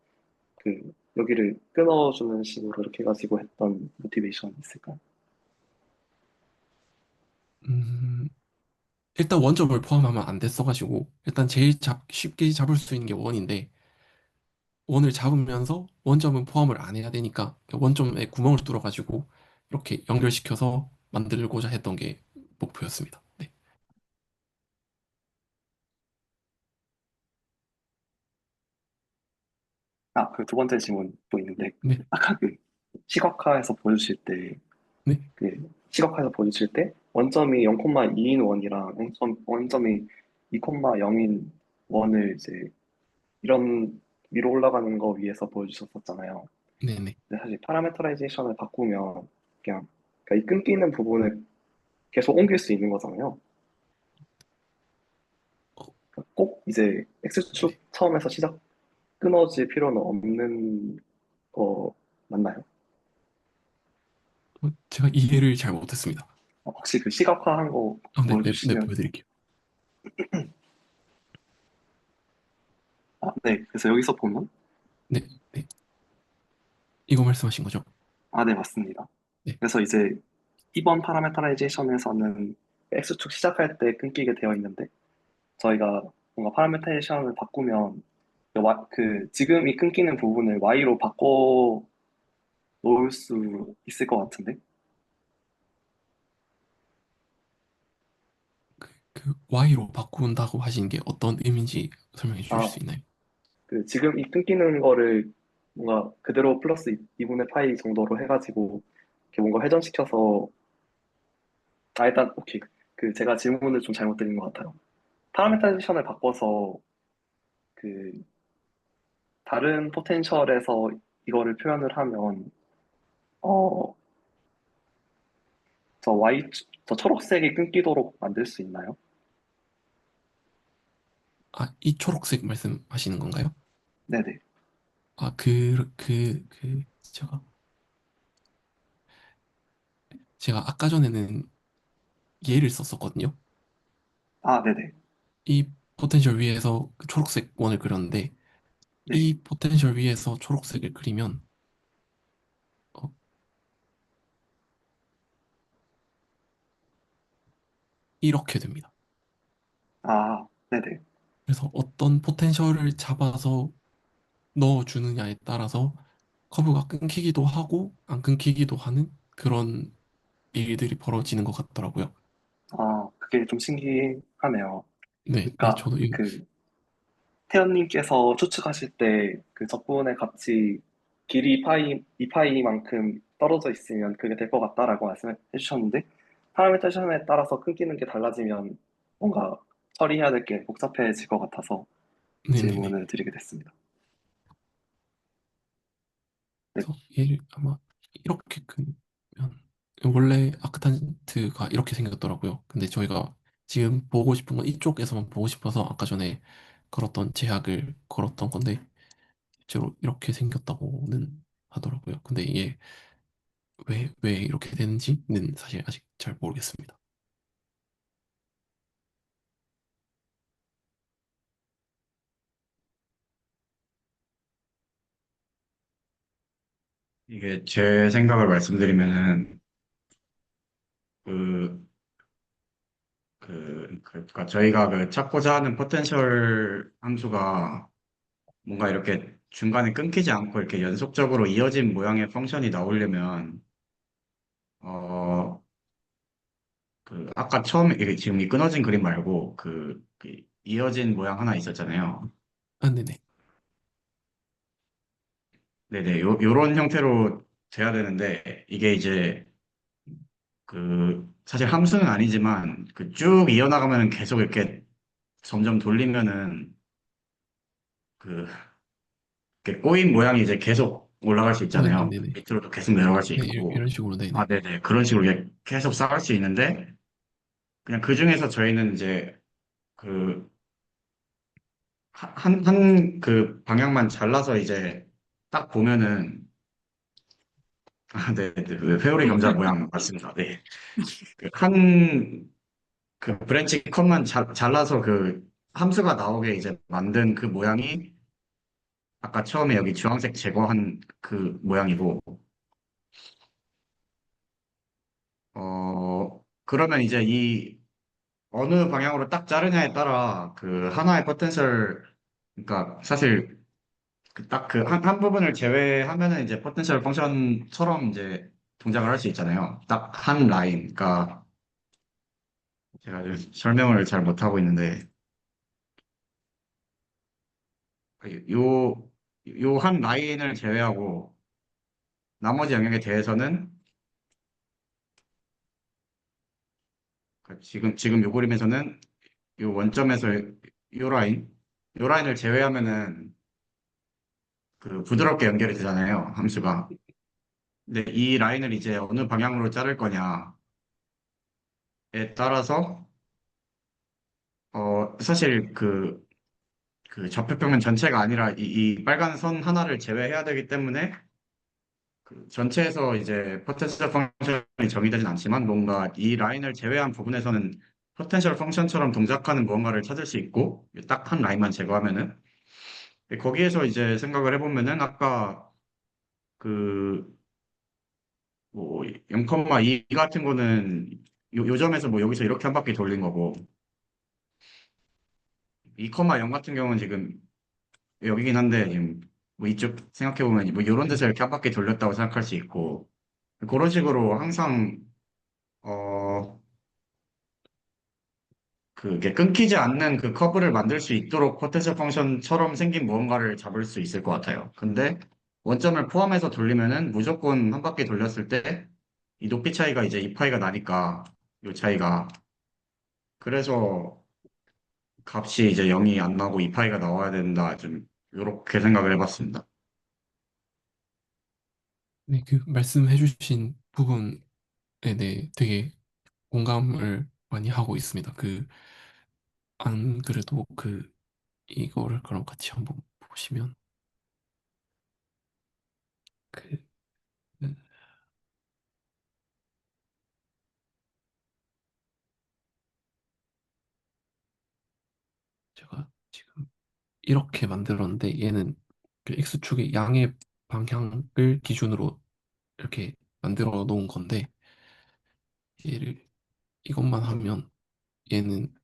그 여기를 끊어주는 식으로 이렇게 해가지고 했던 모티베이션이 있을까요? 음, 일단 원점을 포함하면 안 됐어가지고 일단 쉽게 잡을 수 있는 게 원인데 원을 잡으면서 원점은 포함을 안 해야 되니까 원점에 구멍을 뚫어가지고 이렇게 연결시켜서 만들고자 했던 게 목표였습니다. 네. 아, 그 두 번째 질문 또 있는데, 네. 아까 그 시각화해서 보여주실 때, 네. 그 시각화해서 보여주실 때, 원점이 0,2인 원이랑 원점이 2,0인 원을 이제 이런 위로 올라가는 거 위해서 보여주셨었잖아요. 네네. 근데 사실 파라메터라이제이션을 바꾸면 그냥 그러니까 이 끊기는 부분을 계속 옮길 수 있는 거잖아요. 어, 그러니까 꼭 이제 네네. X축 처음에서 시작 끊어질 필요는 없는 거 맞나요? 제가 이해를 잘 못했습니다. 혹시 그 시각화한 거 네, 네, 네, 보여주시면 보여드릴게요. 네. 그래서 여기서 보면 네, 네. 이거 말씀하신 거죠? 네, 맞습니다. 네, 그래서 이제 이번 파라메터라이제이션에서는 X축 시작할 때 끊기게 되어 있는데 저희가 뭔가 파라메터라이제이션을 바꾸면 지금 이 끊기는 부분을 Y로 바꿔 놓을 수 있을 것 같은데 그 Y로 바꾼다고 하신 게 어떤 의미인지 설명해 주실 아, 수 있나요? 지금 이 끊기는 거를 뭔가 그대로 플러스 2분의 파이 정도로 해가지고 이렇게 뭔가 회전시켜서 일단 오케이. 제가 질문을 좀 잘못 드린 것 같아요. 파라메타이제이션을 바꿔서 그 다른 포텐셜에서 이거를 표현을 하면 어, 저 초록색이 끊기도록 만들 수 있나요? 이 초록색 말씀하시는 건가요? 네네. 제가 아까 전에는 얘를 썼었거든요. 네네. 이 포텐셜 위에서 그 초록색 원을 그렸는데, 네. 이 포텐셜 위에서 초록색을 그리면, 어, 이렇게 됩니다. 네네. 그래서 어떤 포텐셜을 잡아서 넣어주느냐에 따라서 커브가 끊기기도 하고, 안 끊기기도 하는 그런 일들이 벌어지는 것 같더라고요. 그게 좀 신기하네요. 네, 네, 그러니까 저도 이거, 태연님께서 추측하실 때 그 적분의 값이 길이 파이, 2파이만큼 떨어져 있으면 그게 될 것 같다라고 말씀해 주셨는데 파라미터션에 따라서 끊기는 게 달라지면 뭔가 처리해야 될 게 복잡해질 것 같아서 네네네. 질문을 드리게 됐습니다. 네. 그래서 얘를 아마 이렇게 그면 원래 아크탄트가 이렇게 생겼더라고요. 근데 저희가 지금 보고 싶은 건 이쪽에서만 보고 싶어서 아까 전에 걸었던 제약을 걸었던 건데 실제로 이렇게 생겼다고는 하더라고요. 근데 이게 왜 이렇게 되는지는 사실 아직 잘 모르겠습니다. 이게 제 생각을 말씀드리면은 그, 그러니까 저희가 그 찾고자 하는 포텐셜 함수가 뭔가 이렇게 중간에 끊기지 않고 이렇게 연속적으로 이어진 모양의 펑션이 나오려면 어, 아까 처음에 지금 이 끊어진 그림 말고 그 이어진 모양 하나 있었잖아요. 네네. 네네, 요런 형태로 돼야 되는데 이게 이제 사실 함수는 아니지만 그 쭉 이어나가면은 계속 이렇게 점점 돌리면은 그 이렇게 꼬인 모양이 이제 계속 올라갈 수 있잖아요. 네네. 밑으로도 계속 내려갈 수 네, 있고. 이런 식으로 네네. 네네. 그런 식으로 이게 계속 쌓을 수 있는데 그냥 그 중에서 저희는 이제 그 한 방향만 잘라서 이제 딱 보면은 네, 네. 그 회오리 감자 모양 맞습니다. 네. 그 브랜치 컷만 잘라서 그 함수가 나오게 이제 만든 그 모양이 아까 처음에 여기 주황색 제거한 그 모양이고, 그러면 이제 이 어느 방향으로 딱 자르냐에 따라 그 하나의 포텐셜, 그러니까 사실 딱 그 한 부분을 제외하면은 이제 포텐셜 펑션처럼 이제 동작을 할 수 있잖아요. 딱 한 라인. 그러니까 제가 지금 설명을 잘 못하고 있는데 요, 요 한 라인을 제외하고 나머지 영역에 대해서는 그러니까 지금 요 그림에서는 요 원점에서 요 라인을 제외하면은 그 부드럽게 연결이 되잖아요, 함수가. 근데 이 라인을 이제 어느 방향으로 자를 거냐에 따라서 사실 그 좌표평면 전체가 아니라 이 빨간 선 하나를 제외해야 되기 때문에 그 전체에서 이제 포텐셜 펑션이 정의되진 않지만 뭔가 이 라인을 제외한 부분에서는 포텐셜 펑션처럼 동작하는 무언가를 찾을 수 있고 딱 한 라인만 제거하면은 거기에서 이제 생각을 해보면은 아까 그 뭐 0,2 같은 거는 요 점에서 뭐 여기서 이렇게 한 바퀴 돌린 거고 2,0 같은 경우는 지금 여기긴 한데 지금 뭐 이쪽 생각해 보면 뭐 이런 데서 이렇게 한 바퀴 돌렸다고 생각할 수 있고 그런 식으로 항상 어 그게 끊기지 않는 그 커브를 만들 수 있도록 포텐셜 펑션처럼 생긴 무언가를 잡을 수 있을 것 같아요. 근데 원점을 포함해서 돌리면은 무조건 한 바퀴 돌렸을 때 이 높이 차이가 이제 2파이가 나니까 이 차이가 그래서 값이 이제 0이 안 나고 2파이가 나와야 된다. 좀 이렇게 생각을 해봤습니다. 네, 그 말씀해주신 부분에 대해 되게 공감을 많이 하고 있습니다. 안 그래도 이거를 그럼 같이 한번 보시면, 그, 그 제가 지금 이렇게 만들었는데, 얘는 그 X축의 양의 방향을 기준으로 이렇게 만들어 놓은 건데, 얘를, 이것만 하면 얘는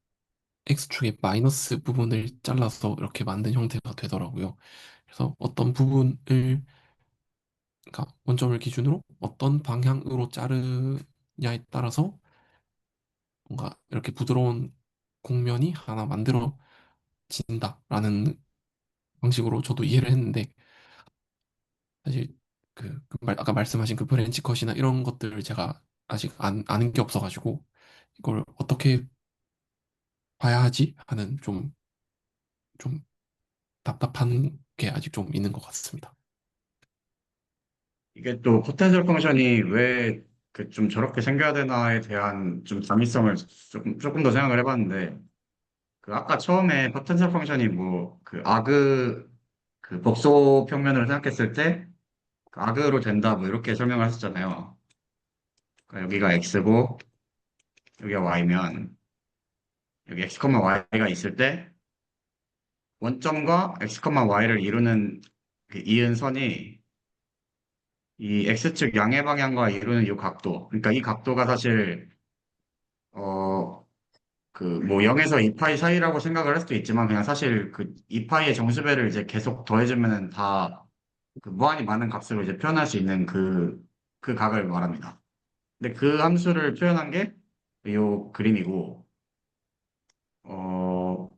X축의 마이너스 부분을 잘라서 이렇게 만든 형태가 되더라고요. 그래서 어떤 부분을, 그러니까 원점을 기준으로 어떤 방향으로 자르냐에 따라서 뭔가 이렇게 부드러운 곡면이 하나 만들어진다라는 방식으로 저도 이해를 했는데, 사실 아까 말씀하신 그 브랜치 컷이나 이런 것들을 제가 아직 아는 게 없어가지고 이걸 어떻게 봐야 하지 하는 좀 답답한 게 아직 좀 있는 것 같습니다. 이게 또 포텐셜 펑션이 왜 그 좀 저렇게 생겨야 되나에 대한 좀 당위성을 조금 더 생각을 해봤는데 그 아까 처음에 포텐셜 펑션이 뭐 그 아그 그 복소 평면으로 생각했을 때 악으로 된다 뭐 이렇게 설명을 하셨잖아요. 그러니까 여기가 x고 여기가 y면 여기 x, y가 있을 때 원점과 x, y를 이루는 그 이은 선이 이 x축 양의 방향과 이루는 이 각도. 그러니까 이 각도가 사실 어 그 뭐 0에서 2파이 사이라고 생각을 할 수도 있지만 그냥 사실 그 2파이의 정수배를 이제 계속 더해주면은 다 그 무한히 많은 값으로 이제 표현할 수 있는 그 각을 말합니다. 근데 그 함수를 표현한 게 이 그림이고, 어,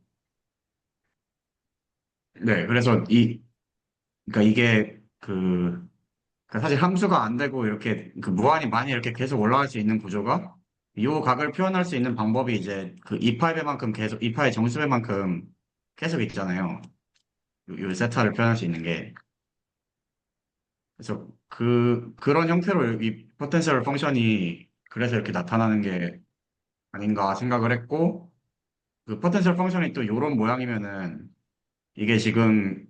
네, 그래서 그러니까 이게 그러니까 사실 함수가 안 되고 이렇게 그 무한히 많이 이렇게 계속 올라갈 수 있는 구조가 이 각을 표현할 수 있는 방법이 이제 그 2파이배만큼 계속, 2파이 정수배만큼 계속 있잖아요. 요 세타를 표현할 수 있는 게. 그래서 그런 형태로 이 포텐셜 펑션이 그래서 이렇게 나타나는 게 아닌가 생각을 했고, 그 포텐셜 펑션이 또 요런 모양이면은 이게 지금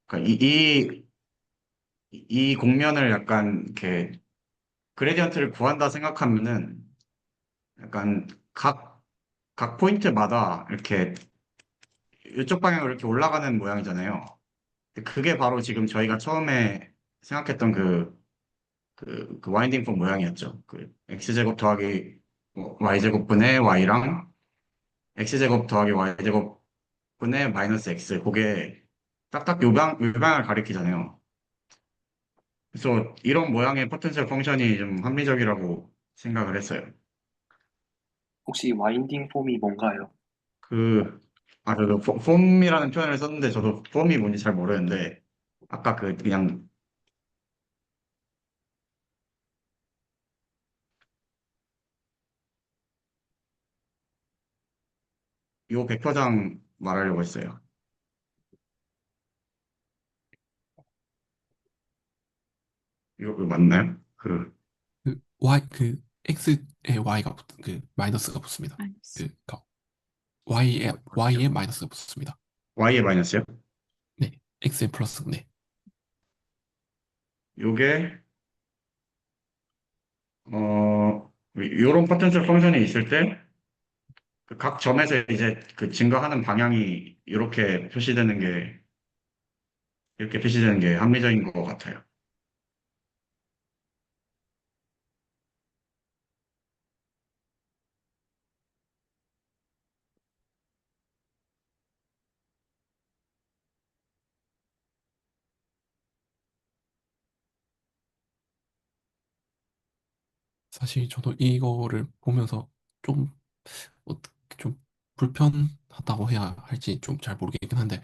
그러니까 이 곡면을 약간 이렇게 그레디언트를 구한다 생각하면은 약간 각 포인트마다 이렇게 이쪽 방향으로 이렇게 올라가는 모양이잖아요. 근데 그게 바로 지금 저희가 처음에 생각했던 그 와인딩 폼 모양이었죠. 그 x제곱 더하기 y제곱 분의 y랑 x제곱 더하기 y제곱 분의 마이너스 x. 그게 딱딱 요 방향을 가리키잖아요. 그래서 이런 모양의 포텐셜 펑션이 좀 합리적이라고 생각을 했어요. 혹시 와인딩 폼이 뭔가요? 그, 저도 폼이라는 표현을 썼는데 저도 폼이 뭔지 잘 모르는데 아까 그냥 요 백과장 말하려고 했어요. 이거 맞나요? x에 y가 마이너스가 붙습니다. 알겠습니다. 그러니까 y에 뭐죠? 마이너스가 붙습니다. Y의 마이너스요? 네, x에 플러스, 네. 요게 요런 포텐셜 펑션이 있을 때 각 점에서 이제 그 증가하는 방향이 이렇게 표시되는 게 합리적인 것 같아요. 사실 저도 이거를 보면서 좀, 좀 불편하다고 해야 할지 좀 잘 모르겠긴 한데,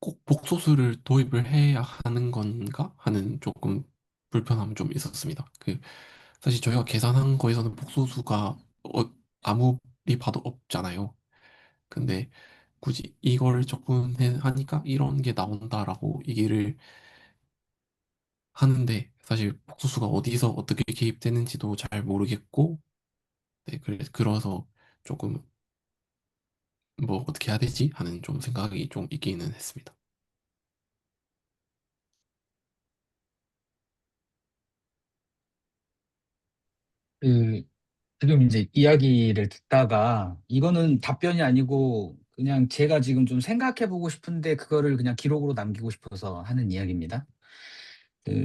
꼭 복소수를 도입을 해야 하는 건가 하는 조금 불편함은 좀 있었습니다. 사실 저희가 계산한 거에서는 복소수가 아무리 봐도 없잖아요. 근데 굳이 이거를 접근하니까 이런 게 나온다라고 얘기를 하는데, 사실 복소수가 어디서 어떻게 개입되는지도 잘 모르겠고, 네, 그래서 조금 뭐 어떻게 해야 되지 하는 좀 생각이 좀 있기는 했습니다. 그, 지금 이제 이야기를 듣다가 이거는 답변이 아니고 그냥 제가 지금 좀 생각해 보고 싶은데 그거를 그냥 기록으로 남기고 싶어서 하는 이야기입니다.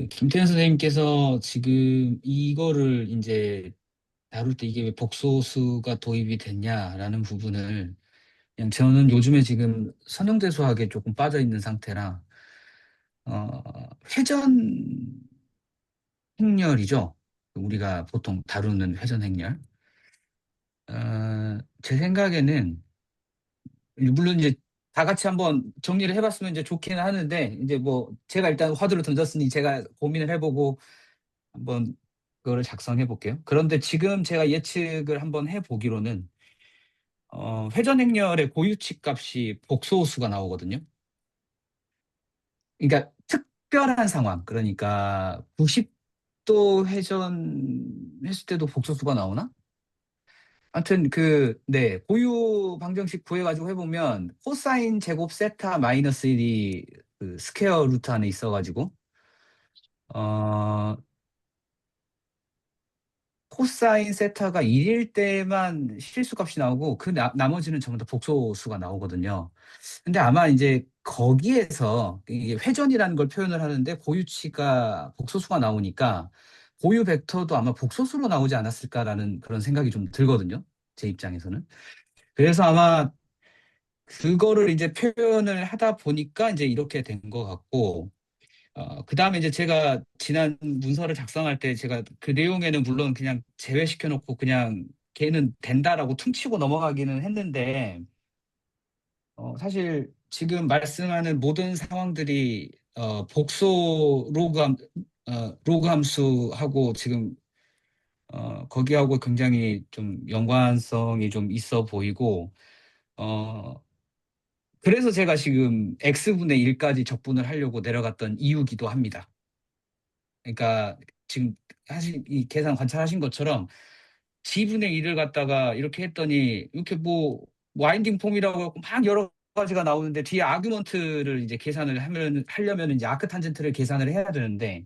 김태현 선생님께서 지금 이거를 이제 다룰 때 이게 왜 복소수가 도입이 됐냐라는 부분을 그냥 저는 요즘에 지금 선형대 수학에 조금 빠져 있는 상태라 회전 행렬이죠. 우리가 보통 다루는 회전 행렬. 제 생각에는 물론 이제 다 같이 한번 정리를 해봤으면 이제 좋기는 하는데 이제 뭐 제가 일단 화두를 던졌으니 제가 고민을 해보고 한번 그거를 작성해 볼게요. 그런데 지금 제가 예측을 한번 해보기로는 회전 행렬의 고유치 값이 복소수가 나오거든요. 그러니까 특별한 상황, 그러니까 90도 회전했을 때도 복소수가 나오나? 하여튼 네, 고유 방정식 구해가지고 해보면 코사인 제곱 세타 마이너스 1이 그 스퀘어 루트 안에 있어가지고 어 코사인 세타가 1일 때만 실수값이 나오고 나머지는 전부 다 복소수가 나오거든요. 근데 아마 이제 거기에서 이게 회전이라는 걸 표현을 하는데 고유치가 복소수가 나오니까 고유 벡터도 아마 복소수로 나오지 않았을까라는 그런 생각이 좀 들거든요. 제 입장에서는. 그래서 아마 그거를 이제 표현을 하다 보니까 이제 이렇게 된 것 같고, 그 다음에 이제 제가 지난 문서를 작성할 때 제가 그 내용에는 물론 그냥 제외시켜 놓고 그냥 걔는 된다라고 퉁치고 넘어가기는 했는데, 사실 지금 말씀하는 모든 상황들이 복소 로그 함수하고 지금 거기하고 굉장히 좀 연관성이 좀 있어 보이고, 어, 그래서 제가 지금 x분의 1까지 적분을 하려고 내려갔던 이유기도 합니다. 그러니까 지금 이 계산 관찰하신 것처럼 g분의 1을 갖다가 이렇게 했더니 이렇게 뭐 와인딩 폼이라고 하고 막 여러 가지가 나오는데 뒤에 아규먼트를 이제 계산을 하려면 이제 아크탄젠트를 계산을 해야 되는데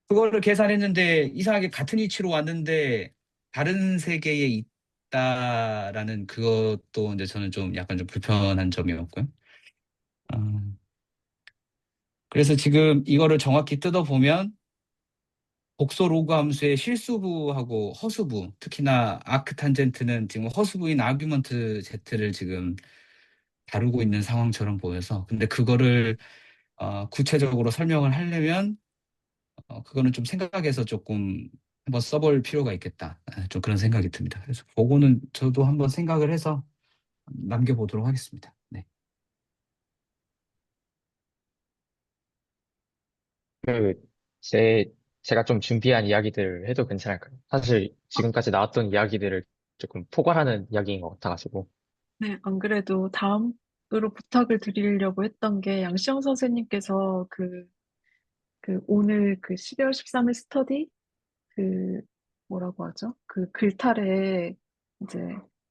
그거를 계산했는데 이상하게 같은 위치로 왔는데 다른 세계에 있다라는 그것도 이제 저는 좀 약간 좀 불편한 점이었고요. 음, 그래서 지금 이거를 정확히 뜯어보면 복소 로그 함수의 실수부하고 허수부, 특히나 아크탄젠트는 지금 허수부인 아규먼트 Z를 지금 다루고 있는 상황처럼 보여서 근데 그거를 구체적으로 설명을 하려면 그거는 좀 생각해서 조금 한번 써볼 필요가 있겠다. 좀 그런 생각이 듭니다. 그래서 그거는 저도 한번 생각을 해서 남겨보도록 하겠습니다. 네. 그, 제, 제가 좀 준비한 이야기들을 해도 괜찮을까요? 사실 지금까지 나왔던 이야기들을 조금 포괄하는 이야기인 것 같아가지고. 네, 안 그래도 다음으로 부탁을 드리려고 했던 게 양시영 선생님께서 그 오늘 그 12월 13일 스터디 그 뭐라고 하죠? 그 글탈에 이제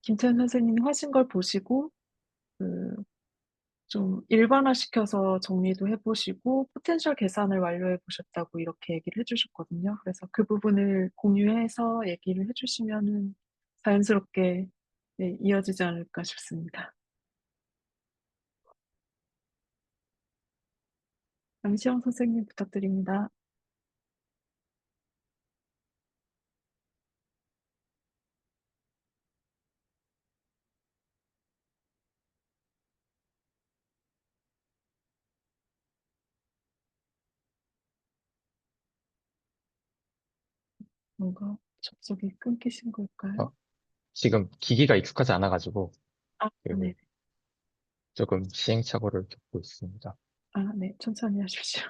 김태현 선생님이 하신 걸 보시고 그 좀 일반화시켜서 정리도 해보시고 포텐셜 계산을 완료해 보셨다고 이렇게 얘기를 해주셨거든요. 그래서 그 부분을 공유해서 얘기를 해주시면은 자연스럽게 네, 이어지지 않을까 싶습니다. 양시영 선생님 부탁드립니다. 뭔가 접속이 끊기신 걸까요? 어, 지금 기기가 익숙하지 않아가지고, 아, 네. 그, 조금 시행착오를 겪고 있습니다. 아, 네. 천천히 하십시오.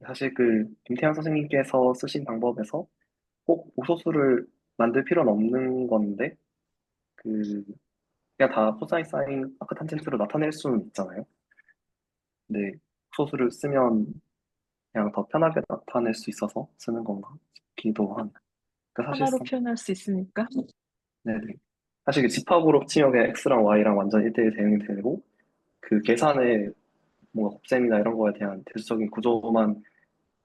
사실 그 김태현 선생님께서 쓰신 방법에서 꼭 오소수를 만들 필요는 없는 건데 그 그냥 다 코사인 사인 아크 탄젠트로 나타낼 수는 있잖아요. 근데 소수를 쓰면 그냥 더 편하게 나타낼 수 있어서 쓰는 건가 싶기도 한. 그러니까 하나로 사실상 표현할 수 있으니까. 네네. 사실 그 집합으로 치면 그냥 x랑 y랑 완전 1대1 대응이 되고 그 계산에 뭔가 곱셈이나 이런 거에 대한 대수적인 구조만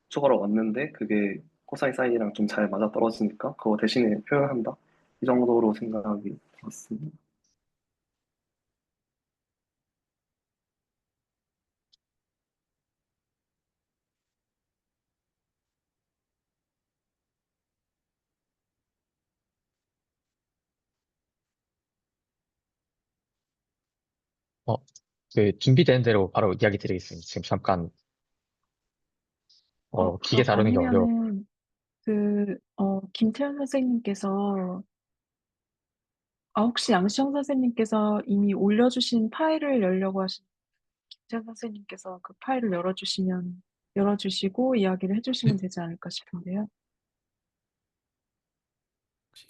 추가로 왔는데 그게 코사인 사인이랑 좀 잘 맞아 떨어지니까 그거 대신에 표현한다. 이 정도로 생각이 들었습니다. 어, 준비된 대로 바로 이야기 드리겠습니다. 지금 잠깐, 기계 그럼 다루는 게 어려워. 아니면은 김태현 선생님께서 혹시 양시영 선생님께서 이미 올려주신 파일을 열려고 하신 김태현 선생님께서 그 파일을 열어주시고 이야기를 네, 해주시면 되지 않을까 싶은데요. 혹시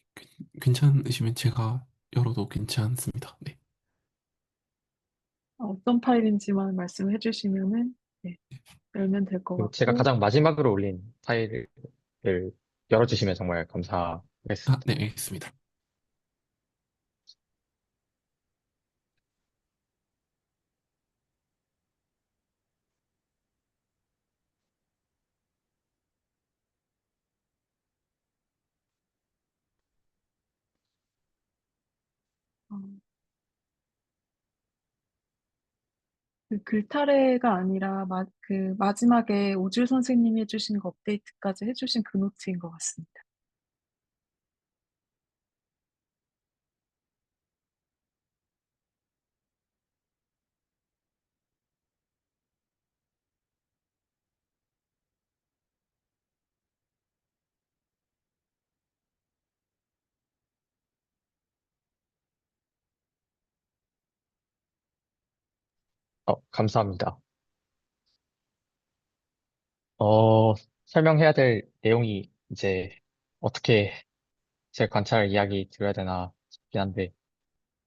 괜찮으시면 제가 열어도 괜찮습니다. 네. 어떤 파일인지만 말씀해 주시면은 네, 열면 될 것 제가 같고 가장 마지막으로 올린 파일을 열어주시면 정말 아, 감사하겠습니다. 네, 알겠습니다. 어, 그 글타래가 아니라 그 마지막에 오줄 선생님이 해주신 거 업데이트까지 해주신 그 노트인 것 같습니다. 감사합니다. 어, 설명해야 될 내용이 이제 어떻게 제 관찰 이야기 드려야 되나 싶긴 한데,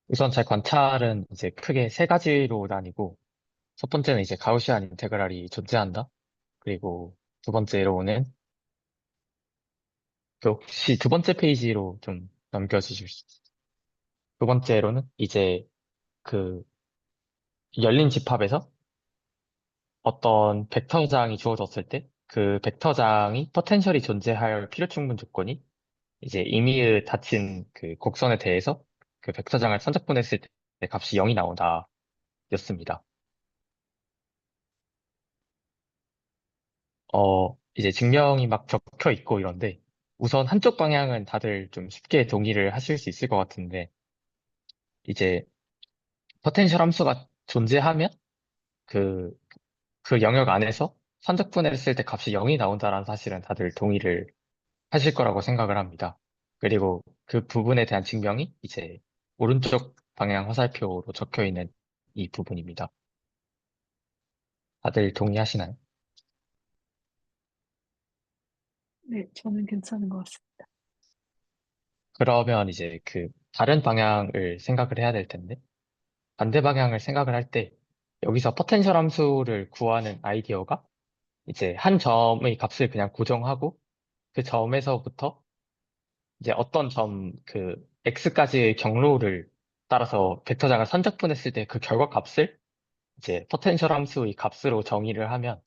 우선 제 관찰은 이제 크게 세 가지로 나뉘고, 첫 번째는 이제 가우시안 인테그랄이 존재한다. 그리고 두 번째로는, 혹시 두 번째 페이지로 좀 넘겨주실 수 있어요? 두 번째로는 이제 그 열린 집합에서 어떤 벡터장이 주어졌을 때, 그 벡터장이 포텐셜이 존재할 필요 충분 조건이 이제 임의의 닫힌 그 곡선에 대해서 그 벡터장을 선적분했을 때 값이 0이 나온다 였습니다. 이제 증명이 막 적혀 있고 이런데 우선 한쪽 방향은 다들 좀 쉽게 동의를 하실 수 있을 것 같은데 이제 포텐셜 함수가 존재하면 그, 그 영역 안에서 선적분해했을 때 값이 0이 나온다는 사실은 다들 동의를 하실 거라고 생각을 합니다. 그리고 그 부분에 대한 증명이 이제 오른쪽 방향 화살표로 적혀 있는 이 부분입니다. 다들 동의하시나요? 네, 저는 괜찮은 것 같습니다. 그러면 이제 그 다른 방향을 생각을 해야 될 텐데 반대 방향을 생각을 할 때 여기서 포텐셜 함수를 구하는 아이디어가 이제 한 점의 값을 그냥 고정하고 그 점에서부터 이제 어떤 점 그 x까지의 경로를 따라서 벡터장을 선적분했을 때 그 결과 값을 이제 포텐셜 함수의 값으로 정의를 하면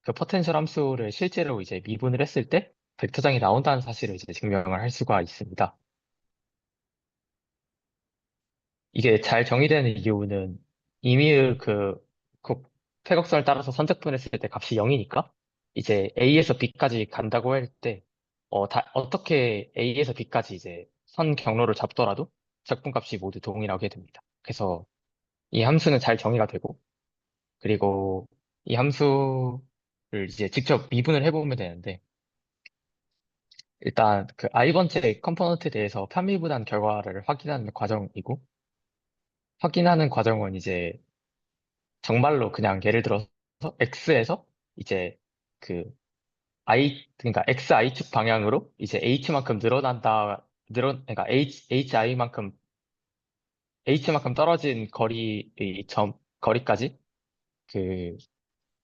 그 포텐셜 함수를 실제로 이제 미분을 했을 때 벡터장이 나온다는 사실을 이제 증명을 할 수가 있습니다. 이게 잘 정의되는 이유는 이미 그 퇴각선을 따라서 선적분했을 때 값이 0이니까 이제 A에서 B까지 간다고 할 때 어떻게 A에서 B까지 이제 선 경로를 잡더라도 적분값이 모두 동일하게 됩니다. 그래서 이 함수는 잘 정의가 되고 그리고 이 함수를 이제 직접 미분을 해보면 되는데 일단 그 i번째 컴포넌트에 대해서 편미분한 결과를 확인하는 과정이고 확인하는 과정은 이제 정말로 그냥 예를 들어서 x에서 이제 그 그러니까 xi축 방향으로 이제 h만큼 그러니까 h만큼 떨어진 거리까지 그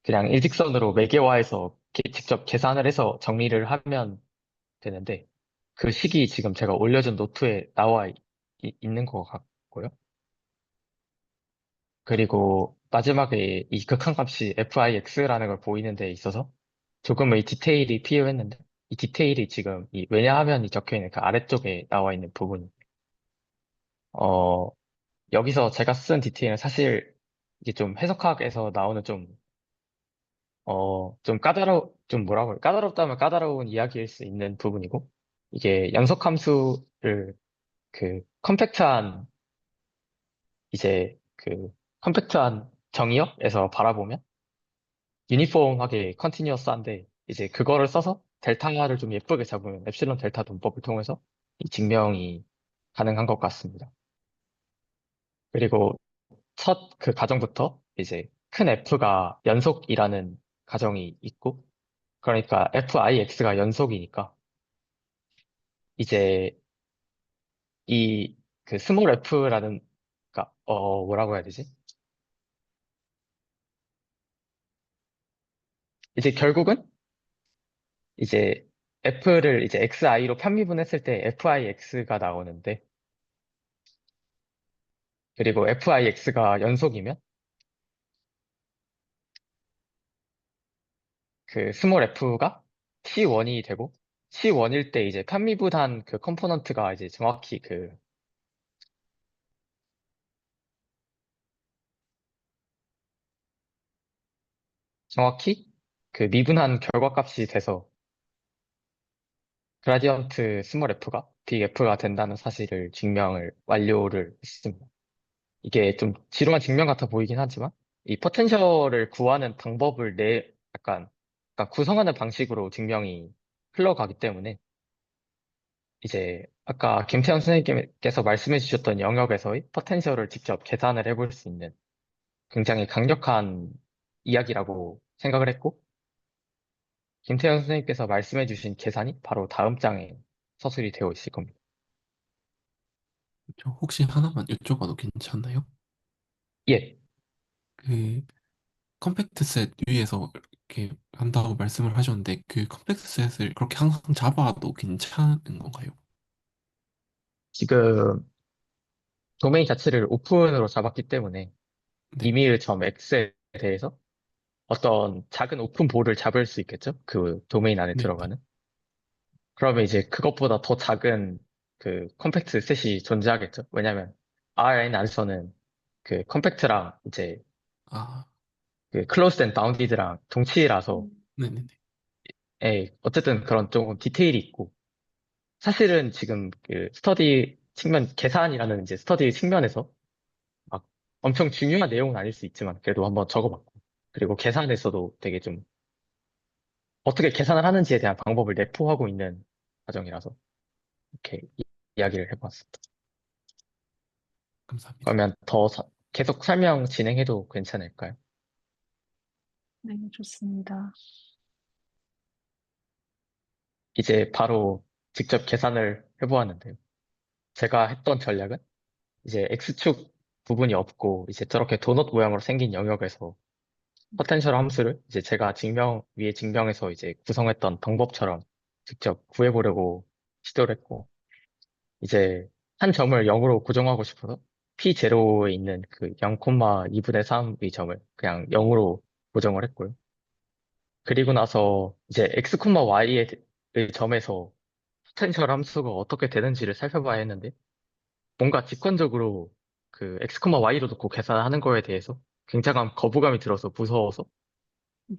그냥 일직선으로 매개화해서 직접 계산을 해서 정리를 하면 되는데 그 식이 지금 제가 올려준 노트에 나와 있는 것 같고요. 그리고 마지막에 이 극한값이 fix라는 걸 보이는 데 있어서 조금의 디테일이 필요했는데 이 디테일이 지금 이 왜냐하면이 적혀있는 그 아래쪽에 나와 있는 부분 어 여기서 제가 쓴 디테일은 사실 이게 좀 해석학에서 나오는 좀 좀 뭐라고 까다롭다면 까다로운 이야기일 수 있는 부분이고 이게 연속함수를 그 컴팩트한 이제 그 컴팩트한 정의역에서 바라보면 유니폼하게 컨티뉴어스한데 이제 그거를 써서 델타를 좀 예쁘게 잡으면 엡실론 델타 문법을 통해서 이 증명이 가능한 것 같습니다. 그리고 첫 그 가정부터 이제 큰 F가 연속이라는 가정이 있고 그러니까 FIX가 연속이니까 이제 이 그 스몰 f라는 그러니까 뭐라고 해야 되지? 이제 결국은 이제 f를 이제 xi로 편미분했을 때 fix가 나오는데 그리고 fix가 연속이면 그 스몰 f가 t1이 되고 t1일 때 이제 편미분한 그 컴포넌트가 이제 정확히 그 미분한 결과값이 돼서 그라디언트 스몰 f가 빅 f가 된다는 사실을 증명을 완료를 했습니다. 이게 좀 지루한 증명 같아 보이긴 하지만 이 포텐셜을 구하는 방법을 약간 구성하는 방식으로 증명이 흘러가기 때문에 이제 아까 김태현 선생님께서 말씀해 주셨던 영역에서의 포텐셜을 직접 계산을 해볼 수 있는 굉장히 강력한 이야기라고 생각을 했고 김태현 선생님께서 말씀해 주신 계산이 바로 다음 장에 서술이 되어 있을 겁니다. 저 혹시 하나만 여쭤봐도 괜찮나요? 예, 그 컴팩트 셋 위에서 이렇게 한다고 말씀을 하셨는데 그 컴팩트 셋을 그렇게 항상 잡아도 괜찮은 건가요? 지금 도메인 자체를 오픈으로 잡았기 때문에 네, 이메일 점 X에 대해서 어떤 작은 오픈볼을 잡을 수 있겠죠? 그 도메인 안에 네, 네. 들어가는. 그러면 이제 그것보다 더 작은 그 컴팩트 셋이 존재하겠죠? 왜냐면 RN 안에서는 그 컴팩트랑 이제 아, 그 클로즈드 앤 바운디드랑 동치라서 음, 네네네. 어쨌든 그런 좀 디테일이 있고, 사실은 지금 그 스터디 측면, 계산이라는 이제 스터디 측면에서 막 엄청 중요한 내용은 아닐 수 있지만, 그래도 한번 적어봤고, 그리고 계산에서도 되게 좀 어떻게 계산을 하는지에 대한 방법을 내포하고 있는 과정이라서, 이렇게 이야기를 해봤습니다. 감사합니다. 그러면 계속 설명 진행해도 괜찮을까요? 네, 좋습니다. 이제 바로 직접 계산을 해보았는데요. 제가 했던 전략은 이제 X축 부분이 없고 이제 저렇게 도넛 모양으로 생긴 영역에서 포텐셜 함수를 이제 제가 위에 증명해서 이제 구성했던 방법처럼 직접 구해보려고 시도를 했고, 이제 한 점을 0으로 고정하고 싶어서 P0에 있는 그 0,2분의 3의 점을 그냥 0으로 고정을 했고요. 그리고 나서 이제 x, y의 점에서 포텐셜 함수가 어떻게 되는지를 살펴봐야 했는데, 뭔가 직관적으로 그 x, y로 놓고 계산하는 거에 대해서 굉장한 거부감이 들어서 무서워서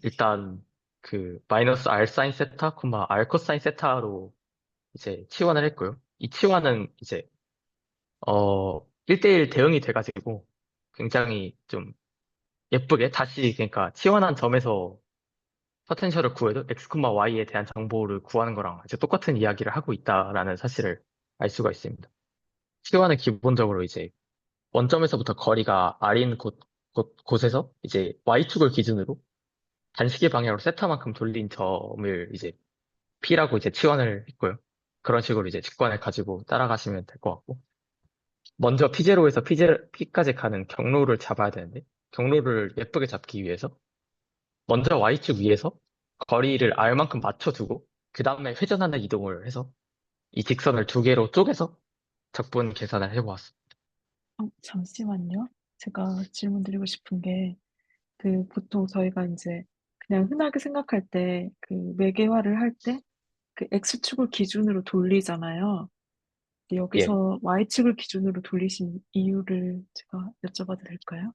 일단 그 마이너스 r 사인 세타, r 코사인 세타로 이제 치환을 했고요. 이 치환은 이제 1대1 대응이 돼가지고 굉장히 좀 예쁘게 다시, 그러니까 치환한 점에서 포텐셜을 구해도 x, y에 대한 정보를 구하는 거랑 이제 똑같은 이야기를 하고 있다라는 사실을 알 수가 있습니다. 치환은 기본적으로 이제 원점에서부터 거리가 r인 곳에서 이제 y축을 기준으로 단시계 방향으로 세타만큼 돌린 점을 이제 p라고 이제 치환을 했고요. 그런 식으로 이제 직관을 가지고 따라가시면 될 것 같고. 먼저 P0에서 P까지 가는 경로를 잡아야 되는데, 경로를 예쁘게 잡기 위해서 먼저 Y축 위에서 거리를 R만큼 맞춰두고 그 다음에 회전하는 이동을 해서 이 직선을 두 개로 쪼개서 적분 계산을 해보았습니다. 잠시만요. 제가 질문 드리고 싶은 게, 보통 저희가 이제 그냥 흔하게 생각할 때, 매개화를 할 때, X축을 기준으로 돌리잖아요. 근데 예. 여기서 Y축을 기준으로 돌리신 이유를 제가 여쭤봐도 될까요?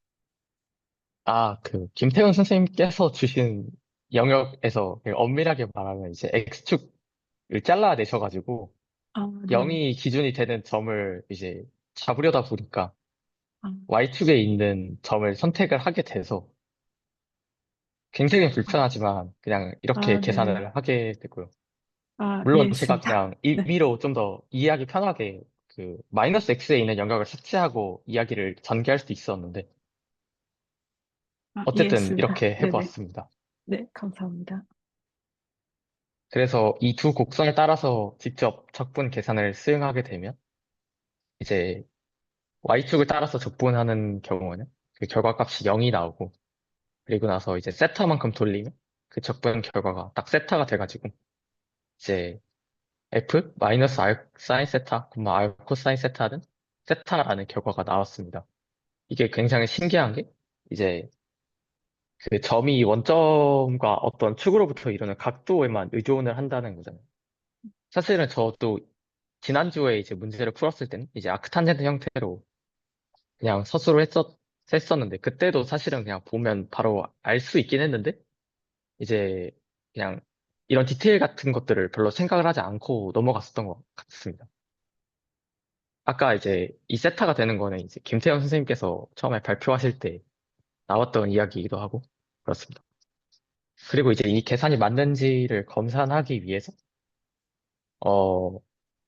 김태훈 선생님께서 주신 영역에서 엄밀하게 말하면 이제 X축을 잘라내셔가지고 아, 네. 0이 기준이 되는 점을 이제 잡으려다 보니까 아, Y축에 있는 점을 선택을 하게 돼서 굉장히 아, 불편하지만 그냥 이렇게 네네. 계산을 하게 되고요. 물론 제가 이해했습니다. 그냥 네. 임의로 좀 더 이해하기 편하게 그 마이너스 X에 있는 영역을 삭제하고 이야기를 전개할 수도 있었는데 어쨌든 이해했습니다. 이렇게 네네. 해보았습니다. 네, 감사합니다. 그래서 이 두 곡선을 따라서 직접 적분 계산을 수행하게 되면 이제 Y축을 따라서 적분하는 경우는 그 결과값이 0이 나오고, 그리고 나서 이제 세타만큼 돌리면 그 적분 결과가 딱 세타가 돼가지고 이제 F 마이너스 R 사인 세타, R 코사인 세타는 세타라는 결과가 나왔습니다. 이게 굉장히 신기한 게 이제 그 점이 원점과 어떤 축으로부터 이루는 각도에만 의존을 한다는 거잖아요. 사실은 저도 지난주에 이제 문제를 풀었을 때는 이제 아크탄젠트 형태로 그냥 서술을 했었는데, 그때도 사실은 그냥 보면 바로 알 수 있긴 했는데, 이제 그냥 이런 디테일 같은 것들을 별로 생각을 하지 않고 넘어갔었던 것 같습니다. 아까 이제 이 세타가 되는 거는 이제 김태형 선생님께서 처음에 발표하실 때 나왔던 이야기이기도 하고 그렇습니다. 그리고 이제 이 계산이 맞는지를 검산하기 위해서 어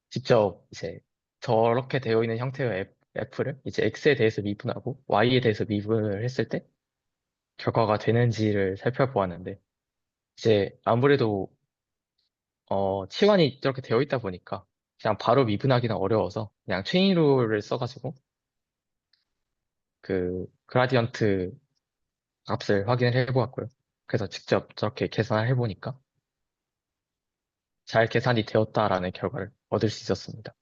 직접 이제 저렇게 되어 있는 형태의 F를 이제 X에 대해서 미분하고 Y에 대해서 미분을 했을 때 결과가 되는지를 살펴보았는데, 이제 아무래도 치환이 이렇게 되어 있다 보니까 그냥 바로 미분하기는 어려워서 그냥 체인 룰을 써가지고 그 그라디언트 값을 확인을 해보았고요. 그래서 직접 저렇게 계산을 해보니까 잘 계산이 되었다라는 결과를 얻을 수 있었습니다.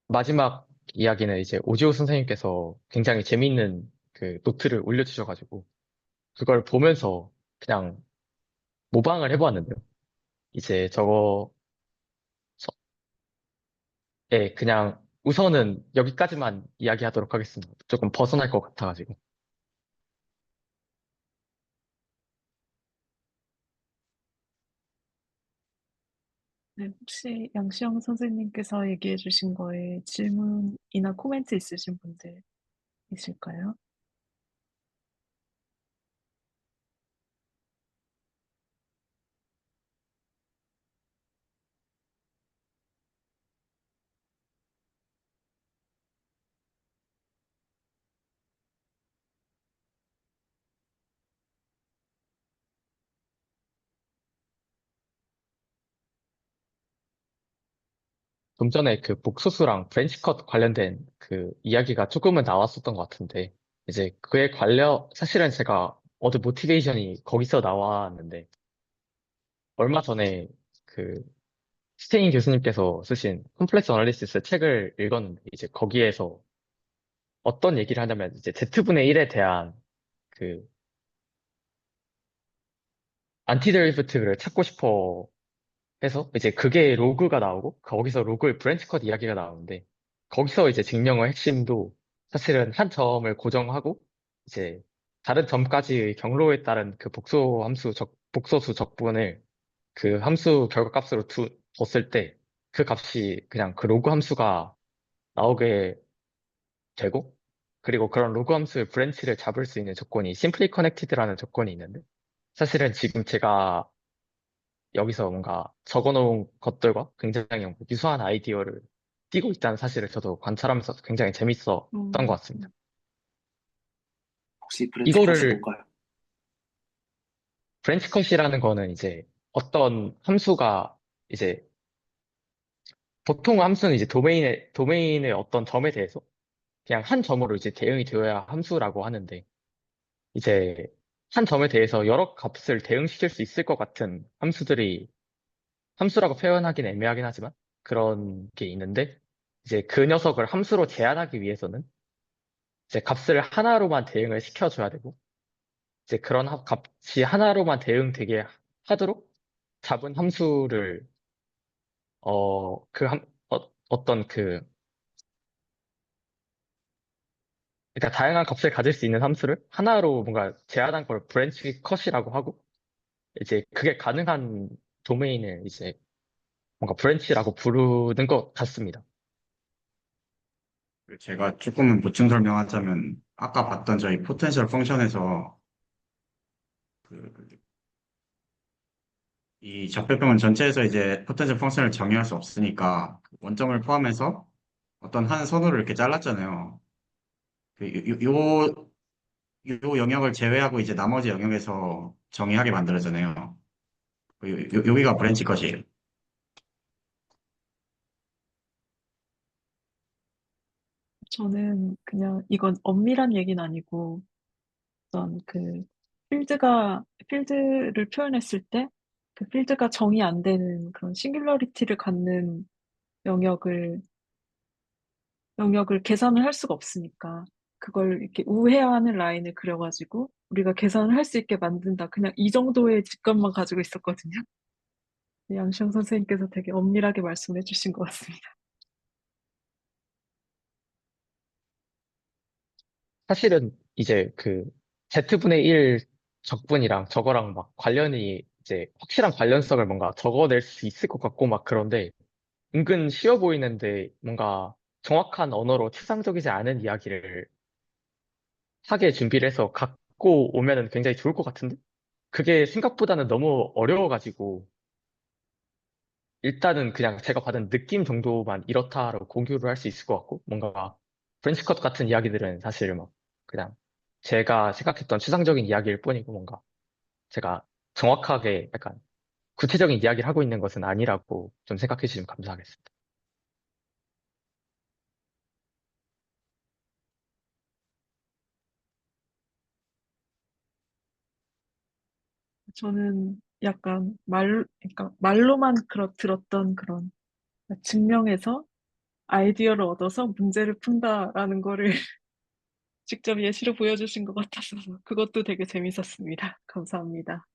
마지막 이야기는 이제 오지호 선생님께서 굉장히 재미있는 그 노트를 올려주셔가지고 그걸 보면서 그냥 모방을 해보았는데요. 이제 저거, 예, 그냥 우선은 여기까지만 이야기하도록 하겠습니다. 조금 벗어날 것 같아가지고. 네, 혹시 양시영 선생님께서 얘기해 주신 거에 질문이나 코멘트 있으신 분들 있을까요? 좀 전에 그 복소수랑 브랜치컷 관련된 그 이야기가 조금은 나왔었던 것 같은데, 이제 그에 사실은 제가 얻은 모티베이션이 거기서 나왔는데, 얼마 전에 그 스테인 교수님께서 쓰신 컴플렉스 어널리시스 책을 읽었는데, 이제 거기에서 어떤 얘기를 하냐면, 이제 Z분의 1에 대한 그 안티드리프트를 찾고 싶어 해서 이제 그게 로그가 나오고 거기서 로그의 브랜치 컷 이야기가 나오는데 거기서 이제 증명의 핵심도 사실은 한 점을 고정하고 이제 다른 점까지의 경로에 따른 그 복소수 적분을 그 함수 결과값으로 뒀을 때 그 값이 그냥 그 로그 함수가 나오게 되고 그리고 그런 로그 함수의 브랜치를 잡을 수 있는 조건이 심플리 커넥티드라는 조건이 있는데 사실은 지금 제가 여기서 뭔가 적어놓은 것들과 굉장히 유사한 아이디어를 띄고 있다는 사실을 저도 관찰하면서 굉장히 재밌었던 것 음, 같습니다. 혹시 브랜치 컷이 이거를 뭔가요? 브랜치 컷이라는 거는 이제 어떤 함수가 이제 보통 함수는 이제 도메인의 어떤 점에 대해서 그냥 한 점으로 이제 대응이 되어야 함수라고 하는데 이제 한 점에 대해서 여러 값을 대응시킬 수 있을 것 같은 함수들이 함수라고 표현하기는 애매하긴 하지만 그런 게 있는데 이제 그 녀석을 함수로 제한하기 위해서는 이제 값을 하나로만 대응을 시켜줘야 되고 이제 그런 값이 하나로만 대응되게 하도록 잡은 함수를 어떤 그러니까 다양한 값을 가질 수 있는 함수를 하나로 뭔가 제한한 걸 브랜치 컷이라고 하고 이제 그게 가능한 도메인을 이제 뭔가 브랜치라고 부르는 것 같습니다. 제가 조금은 보충 설명하자면 아까 봤던 저희 포텐셜 펑션에서 그, 이 적별평은 전체에서 이제 포텐셜 펑션을 정의할 수 없으니까 그 원점을 포함해서 어떤 한 선으로 이렇게 잘랐잖아요. 그 요 영역을 제외하고 이제 나머지 영역에서 정의하게 만들어잖아요. 여기가 브랜치 컷이에요. 저는 그냥 이건 엄밀한 얘기는 아니고 어떤 필드를 표현했을 때 그 필드가 정의 안 되는 그런 싱귤러리티를 갖는 영역을 계산을 할 수가 없으니까 그걸 이렇게 우회하는 라인을 그려가지고 우리가 계산을 할 수 있게 만든다. 그냥 이 정도의 직관만 가지고 있었거든요. 양시영 선생님께서 되게 엄밀하게 말씀해 주신 것 같습니다. 사실은 이제 그 Z분의 1 적분이랑 저거랑 막 관련이 이제 확실한 관련성을 뭔가 적어낼 수 있을 것 같고 막 그런데 은근 쉬워 보이는데 뭔가 정확한 언어로 추상적이지 않은 이야기를 하게 준비를 해서 갖고 오면은 굉장히 좋을 것 같은데 그게 생각보다는 너무 어려워가지고 일단은 그냥 제가 받은 느낌 정도만 이렇다라고 공유를 할 수 있을 것 같고 뭔가 브랜치컷 같은 이야기들은 사실 막 그냥 제가 생각했던 추상적인 이야기일 뿐이고 뭔가 제가 정확하게 약간 구체적인 이야기를 하고 있는 것은 아니라고 좀 생각해 주시면 감사하겠습니다. 저는 약간 그러니까 말로만 들었던 그런 증명해서 아이디어를 얻어서 문제를 푼다라는 거를 직접 예시로 보여주신 것 같아서 그것도 되게 재밌었습니다. 감사합니다.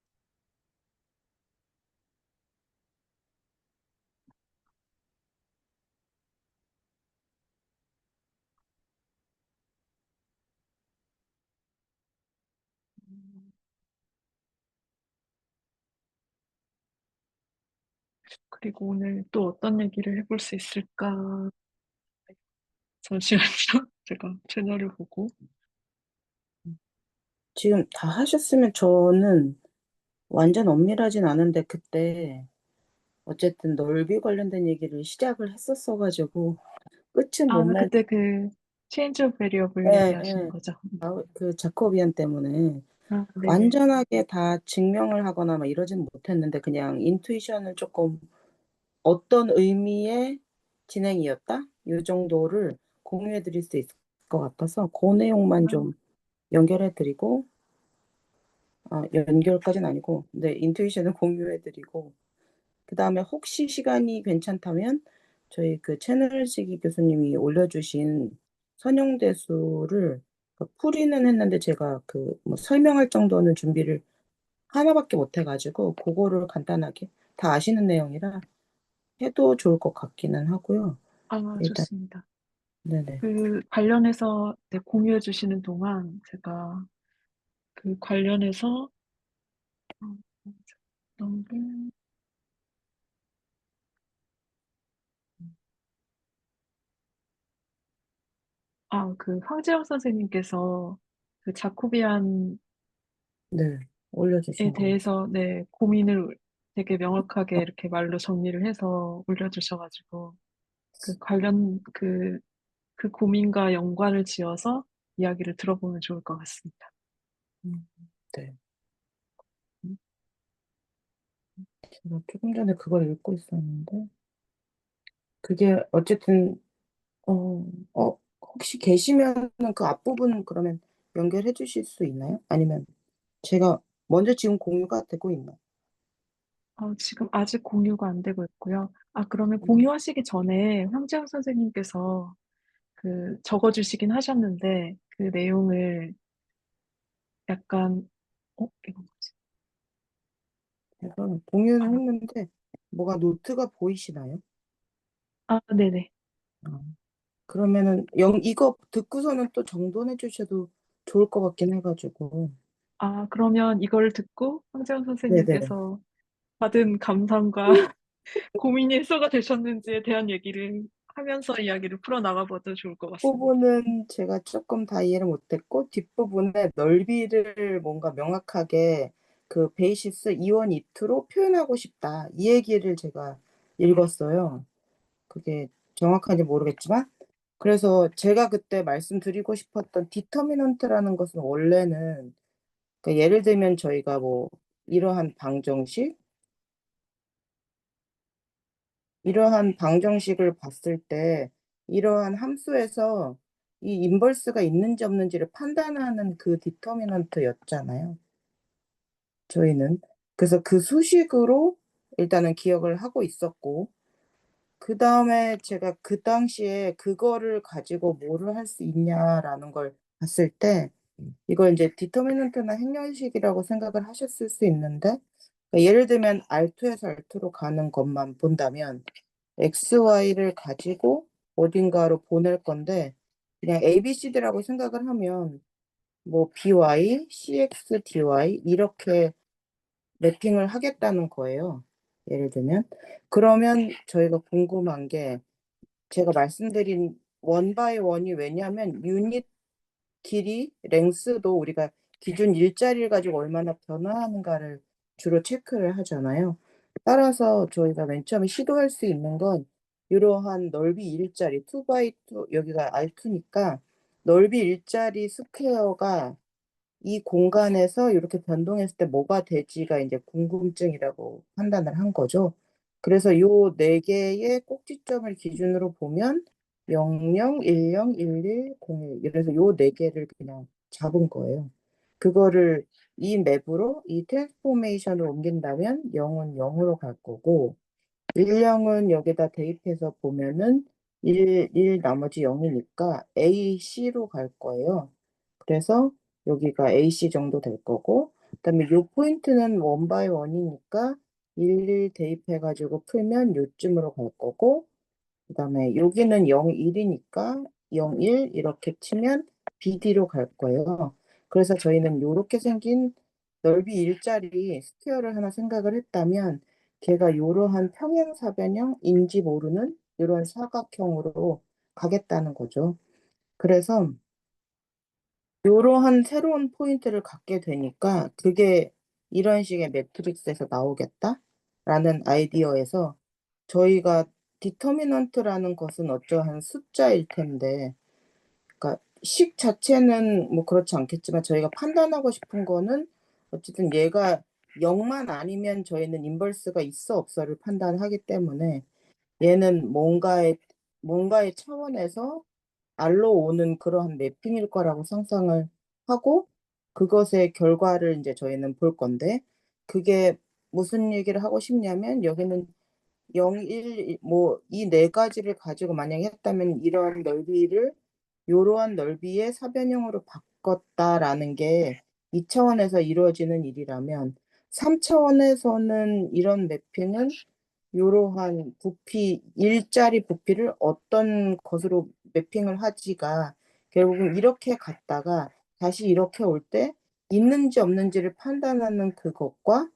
그리고 오늘 또 어떤 얘기를 해볼 수 있을까? 잠시만요. 제가 채널을 보고. 지금 다 하셨으면 저는 완전 엄밀하진 않은데 그때 어쨌든 넓이 관련된 얘기를 시작을 했었어가지고 끝은 못 날. 그때 그 체인지 오브 베리어블 예, 얘기하시는 예. 거죠? 그 자코비안 때문에 네네. 완전하게 다 증명을 하거나 막 이러진 못했는데 그냥 인투이션을 조금 어떤 의미의 진행이었다? 이 정도를 공유해 드릴 수 있을 것 같아서 그 내용만 좀 연결해 드리고 연결까지는 아니고 네, 인투이션을 공유해 드리고 그 다음에 혹시 시간이 괜찮다면 저희 그 채널지기 교수님이 올려주신 선형대수를 풀이는 했는데 제가 그 뭐 설명할 정도는 준비를 하나밖에 못 해가지고 그거를 간단하게 다 아시는 내용이라 해도 좋을 것 같기는 하고요. 일단 좋습니다. 네네. 그 관련해서 네, 공유해 주시는 동안 제가 그 관련해서 어떤 게 그 황재영 선생님께서 그 자코비안에 네, 올려주신 거. 대해서 네, 고민을 되게 명확하게 이렇게 말로 정리를 해서 올려주셔가지고 그 관련 그 고민과 연관을 지어서 이야기를 들어보면 좋을 것 같습니다. 네. 음. 제가 조금 전에 그걸 읽고 있었는데 그게 어쨌든 혹시 계시면은 그 앞부분 그러면 연결해 주실 수 있나요? 아니면 제가 먼저 지금 공유가 되고 있나요? 지금 아직 공유가 안 되고 있고요. 그러면 공유하시기 전에 황재영 선생님께서 그 적어주시긴 하셨는데 그 내용을 약간 이거 뭐지? 제가 공유는 아, 했는데 뭐가 노트가 보이시나요? 네네. 아, 그러면은 이거 듣고서는 또 정돈해 주셔도 좋을 것 같긴 해가지고. 그러면 이걸 듣고 황재영 네네. 선생님께서 받은 감상과 고민이 해소가 되셨는지에 대한 얘기를 하면서 이야기를 풀어나가봐도 좋을 것 같습니다. 부분은 제가 조금 다 이해를 못했고 뒷부분에 넓이를 뭔가 명확하게 그 베이시스 2원 2투로 표현하고 싶다. 이 얘기를 제가 읽었어요. 그게 정확한지 모르겠지만 그래서 제가 그때 말씀드리고 싶었던 디터미넌트라는 것은 원래는 그러니까 예를 들면 저희가 뭐 이러한 방정식을 봤을 때 이러한 함수에서 이 인버스가 있는지 없는지를 판단하는 그 디터미넌트였잖아요. 저희는. 그래서 그 수식으로 일단은 기억을 하고 있었고 그 다음에 제가 그 당시에 그거를 가지고 뭐를 할 수 있냐라는 걸 봤을 때 이걸 이제 디터미넌트나 행렬식이라고 생각을 하셨을 수 있는데 그러니까 예를 들면 R2에서 R2로 가는 것만 본다면 XY를 가지고 어딘가로 보낼 건데 그냥 ABCD라고 생각을 하면 뭐 BY, CX, DY 이렇게 래핑을 하겠다는 거예요. 예를 들면 그러면 저희가 궁금한 게 제가 말씀드린 원 바이 원이 왜냐하면 유닛 길이, 랭스도 우리가 기준 일자리를 가지고 얼마나 변화하는가를 주로 체크를 하잖아요. 따라서 저희가 맨 처음에 시도할 수 있는 건 이러한 넓이 일자리 2x2 여기가 R2니까 넓이 일자리 스퀘어가 이 공간에서 이렇게 변동했을 때 뭐가 될지가 이제 궁금증이라고 판단을 한 거죠. 그래서 요 네 개의 꼭지점을 기준으로 보면 00, 10, 11, 01 이래서 요 네 개를 그냥 잡은 거예요. 그거를 이 맵으로 이 트랜스포메이션을 옮긴다면 0은 0으로 갈 거고 10은 여기다 대입해서 보면은 1 나머지 0이니까 AC로 갈 거예요. 그래서 여기가 AC 정도 될 거고 그다음에 요 포인트는 원 바이 원이니까 1 대입해가지고 풀면 요쯤으로 갈 거고 그다음에 여기는 0, 1이니까 0, 1 이렇게 치면 BD로 갈 거예요. 그래서 저희는 이렇게 생긴 넓이 일자리 스퀘어를 하나 생각을 했다면 걔가 이러한 평행사변형인지 모르는 이런 사각형으로 가겠다는 거죠. 그래서 이러한 새로운 포인트를 갖게 되니까 그게 이런 식의 매트릭스에서 나오겠다라는 아이디어에서 저희가 디터미넌트라는 것은 어떠한 숫자일 텐데, 그러니까 식 자체는 뭐 그렇지 않겠지만 저희가 판단하고 싶은 거는 어쨌든 얘가 0만 아니면 저희는 인버스가 있어 없어를 판단하기 때문에 얘는 뭔가의 차원에서 R로 오는 그러한 매핑일 거라고 상상을 하고 그것의 결과를 이제 저희는 볼 건데, 그게 무슨 얘기를 하고 싶냐면 여기는 0, 1, 뭐 이 네 가지를 가지고 만약에 했다면 이러한 넓이를 이러한 넓이의 사변형으로 바꿨다라는 게 2차원에서 이루어지는 일이라면 3차원에서는 이런 매핑은 이러한 부피, 일자리 부피를 어떤 것으로 매핑을 하지가 결국은 이렇게 갔다가 다시 이렇게 올 때 있는지 없는지를 판단하는 그것과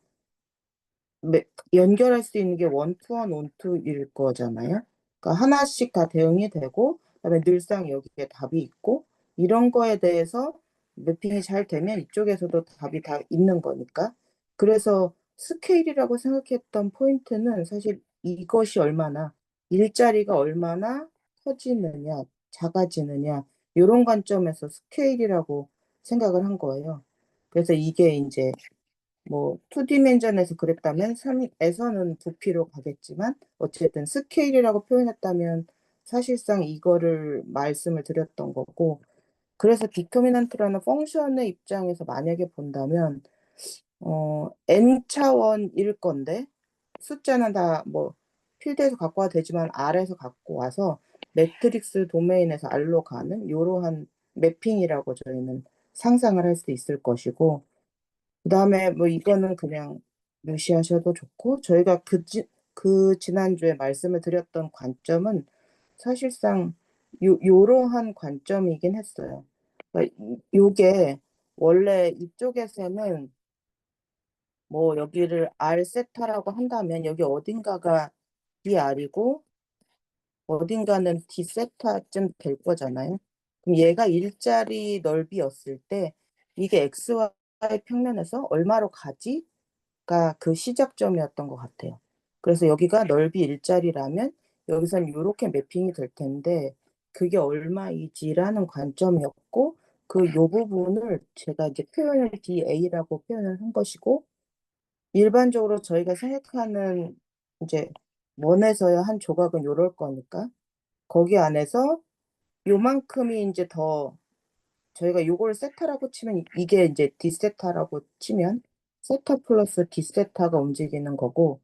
연결할 수 있는 게 원투원 원투일 거잖아요. 그러니까 하나씩 다 대응이 되고 그다음에 늘상 여기에 답이 있고 이런 거에 대해서 매핑이 잘 되면 이쪽에서도 답이 다 있는 거니까. 그래서 스케일이라고 생각했던 포인트는 사실 이것이 얼마나 일자리가 얼마나 커지느냐 작아지느냐 이런 관점에서 스케일이라고 생각을 한 거예요. 그래서 이게 이제 뭐 2디멘전에서 그랬다면 3에서는 부피로 가겠지만 어쨌든 스케일이라고 표현했다면 사실상 이거를 말씀을 드렸던 거고, 그래서 디터미넌트라는 펑션의 입장에서 만약에 본다면 n 차원일 건데 숫자는 다 뭐 필드에서 갖고 와도 되지만 R에서 갖고 와서 매트릭스 도메인에서 R로 가는 이러한 매핑이라고 저희는 상상을 할 수 있을 것이고, 그다음에 뭐 이거는 그냥 무시하셔도 좋고 저희가 그 지난주에 말씀을 드렸던 관점은 사실상 요러한 관점이긴 했어요. 그러니까 요게 원래 이쪽에서는 뭐 여기를 R 세타라고 한다면 여기 어딘가가 DR이고 어딘가는 D 세타쯤 될 거잖아요. 그럼 얘가 일자리 넓이였을 때 이게 XY 평면에서 얼마로 가지가 그 시작점이었던 것 같아요. 그래서 여기가 넓이 일자리라면 여기선 이렇게 매핑이 될 텐데 그게 얼마이지라는 관점이었고, 그 요 부분을 제가 이제 표현을 DA라고 표현을 한 것이고, 일반적으로 저희가 생각하는 이제 원에서의 한 조각은 요럴 거니까 거기 안에서 요만큼이 이제 더 저희가 요걸 세타라고 치면 이게 이제 디세타라고 치면 세타 플러스 디세타가 움직이는 거고,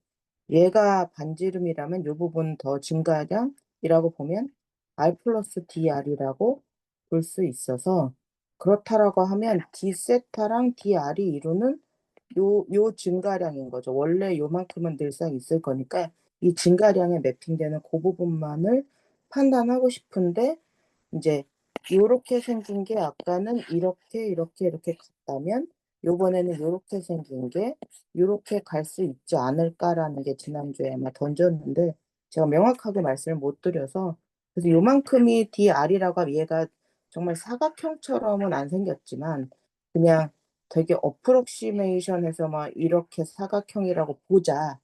얘가 반지름이라면 요 부분 더 증가량이라고 보면 R 플러스 DR이라고 볼 수 있어서, 그렇다라고 하면 D세타랑 DR이 이루는 요 증가량인 거죠. 원래 요만큼은 늘상 있을 거니까 이 증가량에 매핑되는 그 부분만을 판단하고 싶은데, 이제 요렇게 생긴 게 아까는 이렇게 갔다면 요번에는 요렇게 생긴 게 요렇게 갈 수 있지 않을까라는 게 지난주에 아마 던졌는데 제가 명확하게 말씀을 못 드려서, 그래서 요만큼이 DR이라고 하면 얘가 정말 사각형처럼은 안 생겼지만 그냥 되게 어프록시메이션해서 막 이렇게 사각형이라고 보자,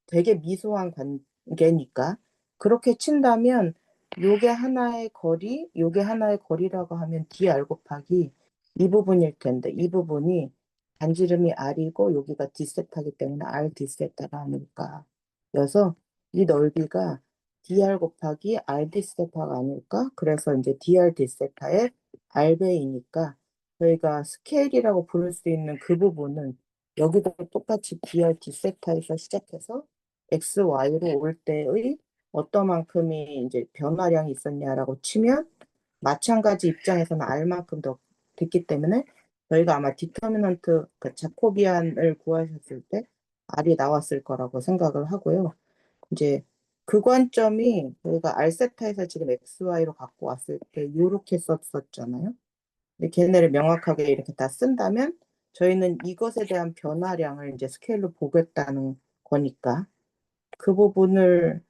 되게 미소한 관계니까 그렇게 친다면 요게 하나의 거리, 요게 하나의 거리라고 하면 dr 곱하기 이 부분일 텐데 이 부분이 반지름이 r이고 여기가 d세타기 때문에 r d세타가 아닐까. 여서 이 넓이가 dr 곱하기 r d세타가 아닐까. 그래서 이제 dr d세타의 r배이니까 저희가 스케일이라고 부를 수 있는 그 부분은 여기도 똑같이 dr d세타에서 시작해서 x, y로 올 때의 어떤 만큼이 이제 변화량이 있었냐라고 치면 마찬가지 입장에서는 R만큼 더 됐기 때문에 저희가 아마 디터미넌트 그 자코비안을 구하셨을 때 R이 나왔을 거라고 생각을 하고요. 이제 그 관점이 저희가 R세타에서 지금 XY로 갖고 왔을 때 이렇게 썼었잖아요. 근데 걔네를 명확하게 이렇게 다 쓴다면 저희는 이것에 대한 변화량을 이제 스케일로 보겠다는 거니까 그 부분을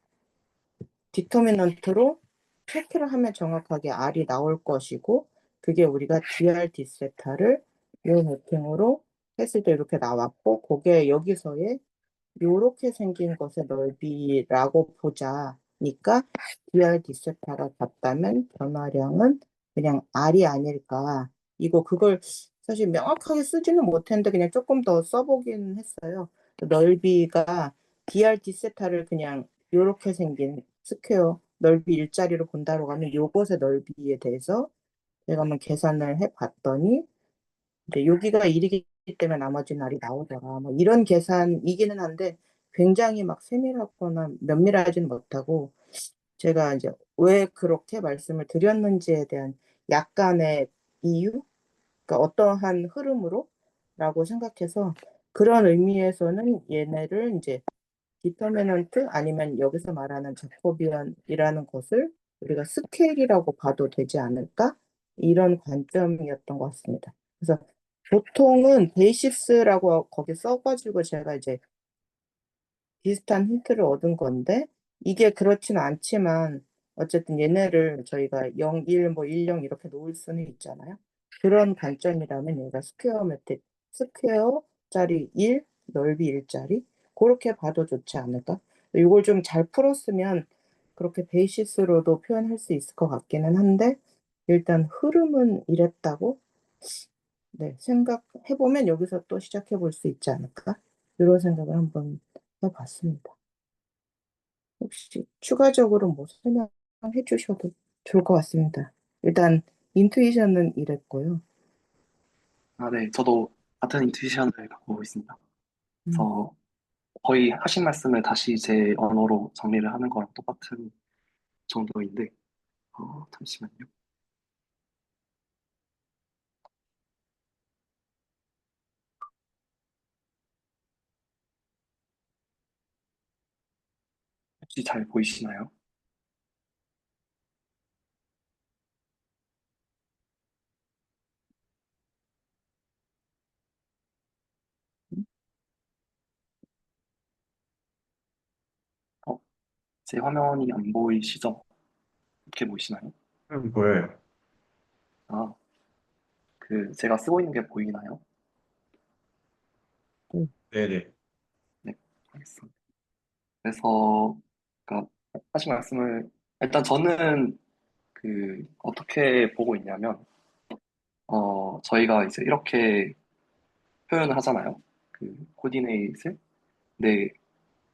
디터미넌트로 체크를 하면 정확하게 R이 나올 것이고, 그게 우리가 DR 디세타를 이 매핑으로 했을 때 이렇게 나왔고, 그게 여기서의 요렇게 생긴 것의 넓이라고 보자니까 DR 디세타가 같다면 변화량은 그냥 R이 아닐까. 그걸 사실 명확하게 쓰지는 못했는데 그냥 조금 더 써보긴 했어요. 넓이가 DR 디세타를 그냥 요렇게 생긴 스퀘어 넓이 일자리로 본다고 하면 요것의 넓이에 대해서 제가 한번 계산을 해봤더니 이제 여기가 1이기 때문에 나머지 날이 나오더라. 뭐 이런 계산이기는 한데 굉장히 막 세밀하거나 면밀하지는 못하고, 제가 이제 왜 그렇게 말씀을 드렸는지에 대한 약간의 이유? 그러니까 어떠한 흐름으로라고 생각해서 그런 의미에서는 얘네를 이제 디터미넌트 아니면 여기서 말하는 자코비언이라는 것을 우리가 스케일이라고 봐도 되지 않을까? 이런 관점이었던 것 같습니다. 그래서 보통은 베이시스라고 거기 써가지고 제가 이제 비슷한 힌트를 얻은 건데, 이게 그렇지는 않지만 어쨌든 얘네를 저희가 0, 1, 뭐 1, 0 이렇게 놓을 수는 있잖아요. 그런 관점이라면 얘가 스퀘어짜리 1, 넓이 1짜리 그렇게 봐도 좋지 않을까? 이걸 좀 잘 풀었으면 그렇게 베이시스로도 표현할 수 있을 것 같기는 한데, 일단 흐름은 이랬다고 네, 생각해보면 여기서 또 시작해볼 수 있지 않을까? 이런 생각을 한번 해봤습니다. 혹시 추가적으로 뭐 설명해 주셔도 좋을 것 같습니다. 일단 인투이션은 이랬고요. 네. 저도 같은 인투이션을 갖고 있습니다. 음, 그래서 거의 하신 말씀을 다시 제 언어로 정리를 하는 거랑 똑같은 정도인데, 잠시만요. 혹시 잘 보이시나요? 어, 제 화면이 안 보이시죠? 어떻게 보이시나요? 보여요. 아, 제가 쓰고 있는 게 보이나요? 네네. 네, 알겠습니다. 그래서, 그러니까, 하신 말씀을, 일단 저는 어떻게 보고 있냐면, 저희가 이제 이렇게 표현을 하잖아요. 코디네이트를. 근데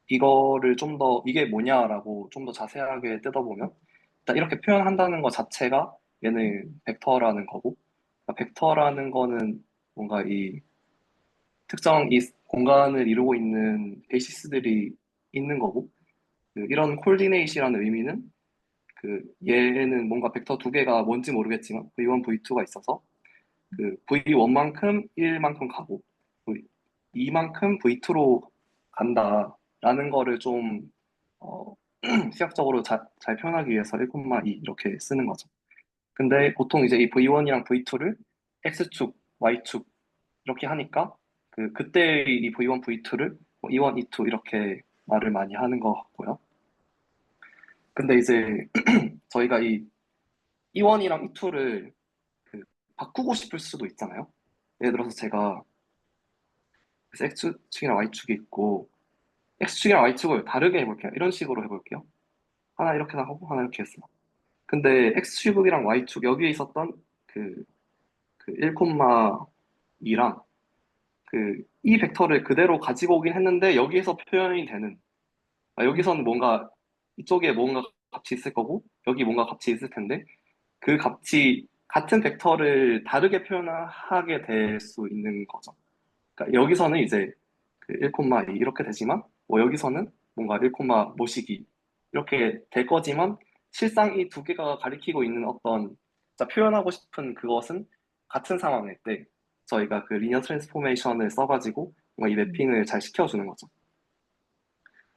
이거를 좀 더, 이게 뭐냐라고 좀 더 자세하게 뜯어보면, 일단 이렇게 표현한다는 것 자체가 얘는 벡터라는 거고, 그러니까 벡터라는 거는 뭔가 이 특정 이 공간을 이루고 있는 베이시스들이 있는 거고, 이런 콜디네이시라는 의미는 얘는 뭔가 벡터 두 개가 뭔지 모르겠지만 V1, V2가 있어서 V1만큼 1만큼 가고 V2만큼 V2로 간다라는 거를 좀 시각적으로 잘 표현하기 위해서 1,2 이렇게 쓰는 거죠. 근데 보통 이제 이 V1이랑 V2를 X축, Y축 이렇게 하니까 그때 이 V1, V2를 E1, E2 이렇게 말을 많이 하는 것 같고요. 근데 이제 저희가 이 E1이랑 E2를 바꾸고 싶을 수도 있잖아요. 예를 들어서 제가 X축이랑 Y축이 있고 X축이랑 Y축을 다르게 해볼게요. 이런 식으로 해볼게요. 하나 이렇게 나가고 하나 이렇게 했어요. 근데 X축이랑 Y축 여기에 있었던 그, 1,2랑 이 벡터를 그대로 가지고 오긴 했는데 여기에서 표현이 되는 여기서는 뭔가 이쪽에 뭔가 값이 있을 거고 여기 뭔가 값이 있을 텐데 그 값이 같은 벡터를 다르게 표현하게 될 수 있는 거죠. 그러니까 여기서는 이제 1,2 이렇게 되지만 뭐 여기서는 뭔가 1, 모시기 이렇게 될 거지만 실상 이 두 개가 가리키고 있는 어떤 진짜 표현하고 싶은 그것은 같은 상황일 때 저희가 리니어 트랜스포메이션을 써가지고 뭔가 이 매핑을 잘 시켜주는 거죠.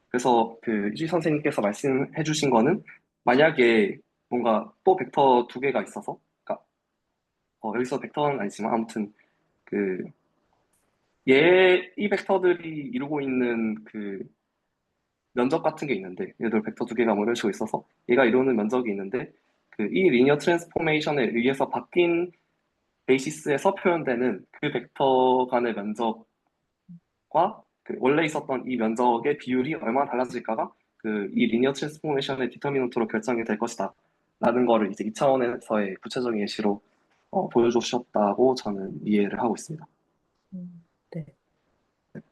그래서 이주희 선생님께서 말씀해 주신 거는 만약에 뭔가 또 벡터 두 개가 있어서 그러니까 여기서 벡터는 아니지만 아무튼 이 벡터들이 이루고 있는 면적 같은 게 있는데, 예를 들어 벡터 두 개가 뭐 이런 식으로 있어서 얘가 이루는 면적이 있는데, 그 이 리니어 트랜스포메이션에 의해서 바뀐 베이시스에서 표현되는 그 벡터 간의 면적과 그 원래 있었던 이 면적의 비율이 얼마나 달라질까가 그 이 리니어 트랜스포메이션의 디터미넌트로 결정이 될 것이다 라는 거를 이제 2차원에서의 구체적인 예시로 보여주셨다고 저는 이해를 하고 있습니다. 네.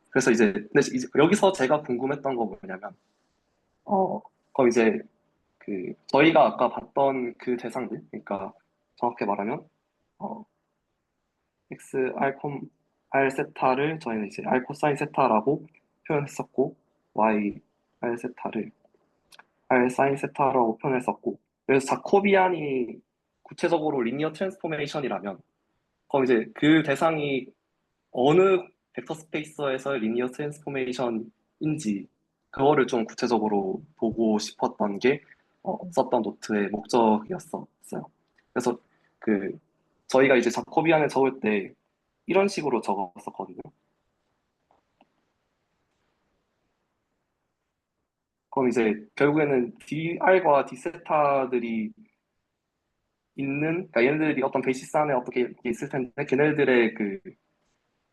그래서 근데 이제 여기서 제가 궁금했던 거 뭐냐면, 그럼 이제 그 저희가 아까 봤던 그 대상들, 그러니까 정확히 말하면 x r 세타를 저희는 이제 r 코사인 세타라고 표현했었고, y r 세타를 r 사인 세타라고 표현했었고, 그래서 자코비안이 구체적으로 리니어 트랜스포메이션이라면, 그럼 이제 그 대상이 어느 벡터 스페이스에서의 리니어 트랜스포메이션인지 그거를 좀 구체적으로 보고 싶었던 게 썼던 노트의 목적이었어요. 그래서 그 저희가 이제 자코비안을 적을 때 이런 식으로 적었었거든요. 그럼 이제 결국에는 dr과 d세타들이 그러니까 얘네들이 어떤 베이시스 안에 어떻게 있을 텐데 걔네들의 그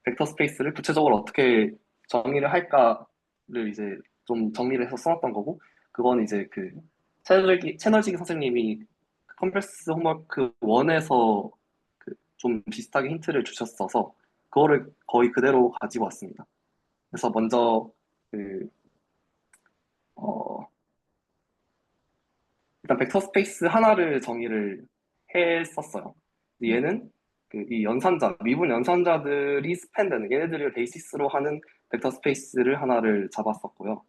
벡터 스페이스를 구체적으로 어떻게 정의를 할까를 이제 좀 정리를 해서 써놨던 거고, 그건 이제 그 채널지기 선생님이 컴플렉스 홈워크 1에서 좀 비슷하게 힌트를 주셨어서 그거를 거의 그대로 가지고 왔습니다. 그래서 먼저 그 어, 일단 벡터 스페이스 하나를 정의를 했었어요. 얘는 그 이 연산자, 미분 연산자들이 스팬되는 얘네들을 베이시스로 하는 벡터 스페이스를 하나를 잡았었고요.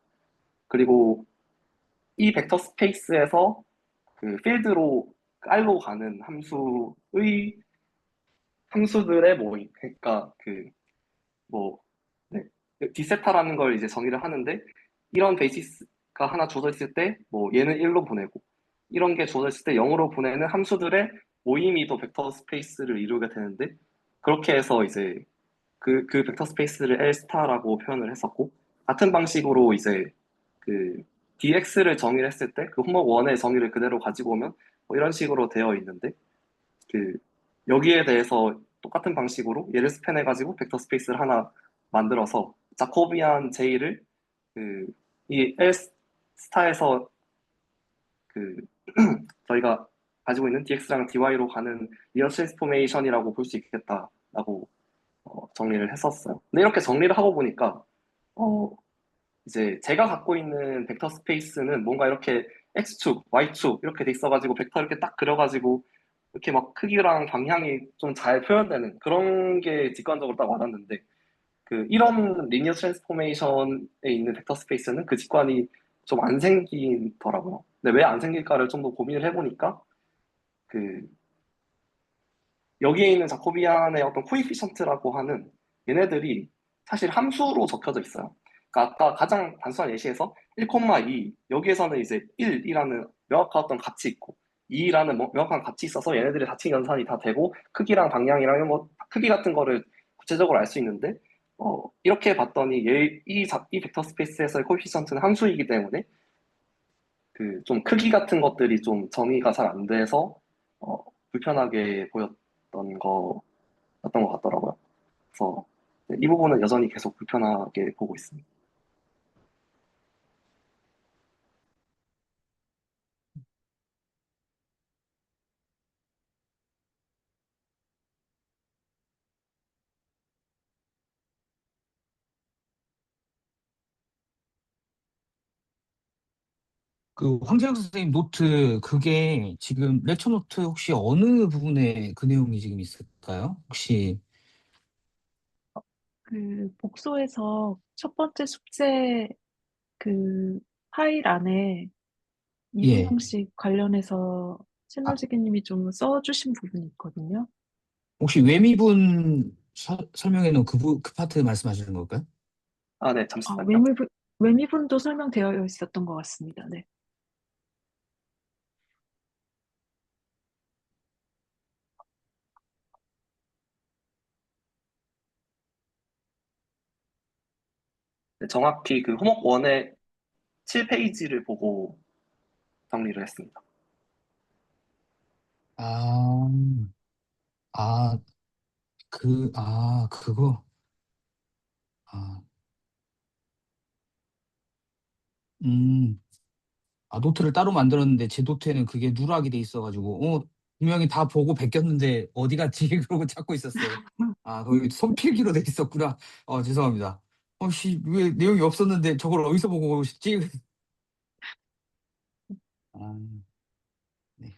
그리고 이 벡터 스페이스에서 그 필드로 R로 가는 함수들의 모임, 그러니까 뭐 네, 디세타라는 걸 이제 정의를 하는데, 이런 베이시스가 하나 주어져 있을 때 뭐 얘는 1로 보내고 이런 게 주어져 있을 때 0으로 보내는 함수들의 모임이 또 벡터 스페이스를 이루게 되는데, 그렇게 해서 이제 그 벡터 스페이스를 L 스타라고 표현을 했었고, 같은 방식으로 이제 그 dx를 정의를 했을 때 그 홈워크 1의 정의를 그대로 가지고 오면 뭐 이런 식으로 되어 있는데, 그 여기에 대해서 똑같은 방식으로 얘를 스팬해가지고 벡터 스페이스를 하나 만들어서 자코비안 J를 이 L 스타에서 그 저희가 가지고 있는 dx랑 dy로 가는 리어 트랜스포메이션이라고 볼 수 있겠다라고 정리를 했었어요. 근데 이렇게 정리를 하고 보니까 어, 이제 제가 갖고 있는 벡터 스페이스는 뭔가 이렇게 x축, y축 이렇게 돼 있어가지고 벡터 이렇게 딱 그려가지고 이렇게 막 크기랑 방향이 좀 잘 표현되는 그런 게 직관적으로 딱 와닿는데, 이런 리니어 트랜스포메이션에 있는 벡터 스페이스는 그 직관이 좀 안 생기더라고요. 근데 왜 안 생길까를 좀 더 고민을 해보니까 그 여기에 있는 자코비안의 어떤 코이피션트라고 하는 얘네들이 사실 함수로 적혀져 있어요. 그러니까 아까 가장 단순한 예시에서 1,2 여기에서는 이제 1이라는 명확한 어떤 값이 있고 2라는 명확한 값이 있어서 얘네들의 자칭 연산이 다 되고 크기랑 방향이랑 이런 뭐 크기 같은 거를 구체적으로 알 수 있는데, 이렇게 봤더니 이 벡터 스페이스에서의 코에피션트는 함수이기 때문에 좀 크기 같은 것들이 좀 정의가 잘 안 돼서 불편하게 보였던 거였던 것 같더라고요. 그래서 이 부분은 여전히 계속 불편하게 보고 있습니다. 그 황재혁 선생님 노트 그게 지금 렉처 노트 혹시 어느 부분에 그 내용이 지금 있을까요? 혹시 복소에서 첫 번째 숙제 그 파일 안에 이분 예. 형식 관련해서 아, 채널지기님이 좀 써주신 부분이 있거든요. 혹시 외미분 설명해 놓은 그 파트 말씀하시는 걸까요? 아, 네, 아, 잠시만요. 외미분도 설명되어 있었던 것 같습니다. 네. 네, 정확히 그 호목 1의 7페이지를 보고 정리를 했습니다. 아, 아, 그거. 아, 음. 노트를 따로 만들었는데 제 노트에는 그게 누락이 돼 있어가지고 분명히 다 보고 베꼈는데 어디 갔지? 그러고 찾고 있었어요. 거기 손필기로 돼 있었구나. 죄송합니다. 씨, 왜 내용이 없었는데 저걸 어디서 보고 싶지? 아, 네.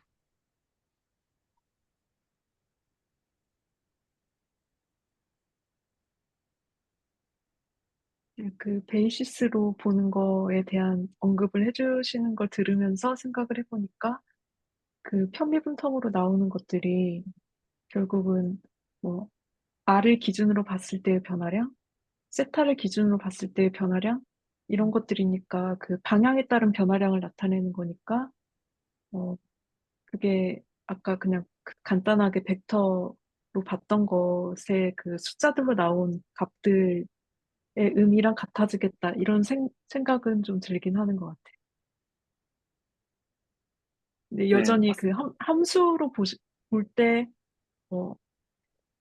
그 베이시스로 보는 거에 대한 언급을 해주시는 걸 들으면서 생각을 해보니까 그 편미분텀으로 나오는 것들이 결국은 뭐 R을 기준으로 봤을 때의 변화량, 세타를 기준으로 봤을 때의 변화량 이런 것들이니까 그 방향에 따른 변화량을 나타내는 거니까 어 그게 아까 그냥 간단하게 벡터로 봤던 것의 그 숫자들로 나온 값들의 의미랑 같아지겠다 이런 생각은 좀 들긴 하는 것 같아요. 근데 네, 여전히 그 맞습니다. 함수로 볼 때,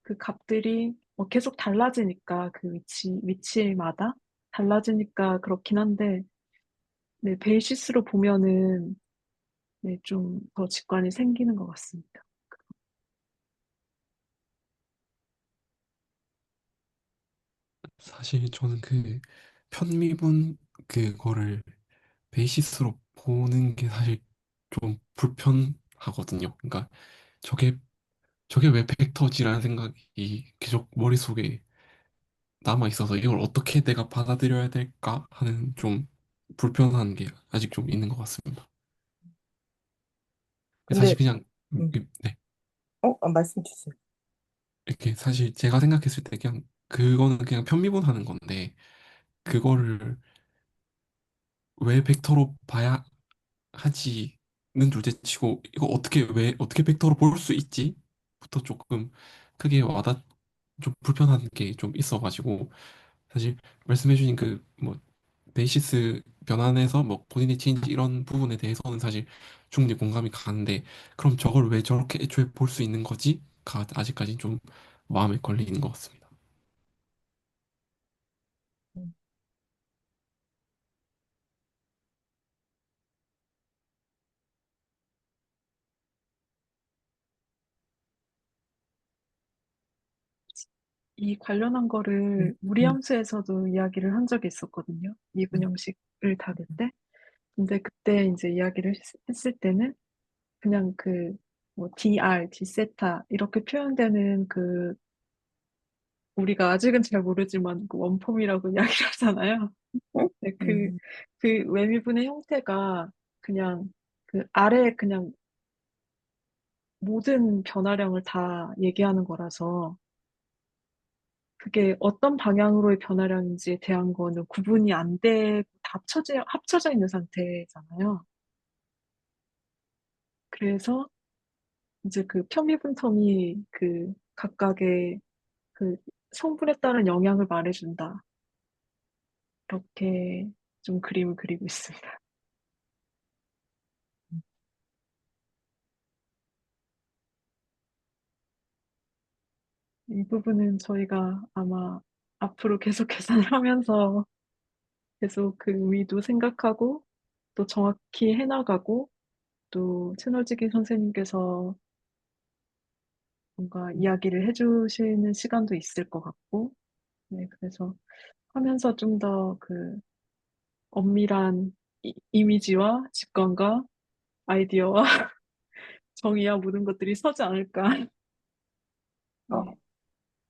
그 값들이 계속 달라지니까 그 위치마다 달라지니까 그렇긴 한데, 네, 베이시스로 보면은, 네, 좀 더 직관이 생기는 것 같습니다. 사실 저는 그 편미분 그거를 베이시스로 보는 게 사실 좀 불편하거든요. 그러니까 저게 저게 왜 벡터지라는 생각이 계속 머릿속에 남아 있어서 이걸 어떻게 내가 받아들여야 될까 하는 좀 불편한 게 아직 좀 있는 것 같습니다. 근데, 사실 그냥 음, 네, 말씀 주세요. 이렇게 사실 제가 생각했을 때 그냥 그거는 그냥 편미분 하는 건데 그거를 왜 벡터로 봐야 하지는 둘째치고 이거 어떻게 왜 어떻게 벡터로 볼 수 있지?부터 조금 크게 와닿 좀 불편한 게 좀 있어가지고 사실 말씀해주신 그 뭐 베이시스 변환에서 뭐 본인의 체인지 이런 부분에 대해서는 사실 충분히 공감이 가는데 그럼 저걸 왜 저렇게 애초에 볼 수 있는 거지?가 아직까지 좀 마음에 걸리는 것 같습니다. 음. 이 관련한 음, 거를 음, 무리함수에서도 이야기를 한 적이 있었거든요. 미분 형식을 다룰 때. 근데 그때 이제 이야기를 했을 때는 그냥 뭐 dr, d세타 이렇게 표현되는 우리가 아직은 잘 모르지만 그 원폼이라고 이야기를 하잖아요. 네, 음, 그 외미분의 형태가 그냥 아래 그냥 모든 변화량을 다 얘기하는 거라서 그게 어떤 방향으로의 변화량인지에 대한 거는 구분이 안 되고 다 합쳐져 있는 상태잖아요. 그래서 이제 그 편미분텀이 그 각각의 그 성분에 따른 영향을 말해준다. 이렇게 좀 그림을 그리고 있습니다. 이 부분은 저희가 아마 앞으로 계속 계산을 하면서 계속 그 의미도 생각하고 또 정확히 해나가고 또 채널지기 선생님께서 뭔가 이야기를 해주시는 시간도 있을 것 같고, 네, 그래서 하면서 좀 더 엄밀한 이미지와 직관과 아이디어와 정의와 모든 것들이 서지 않을까. 아,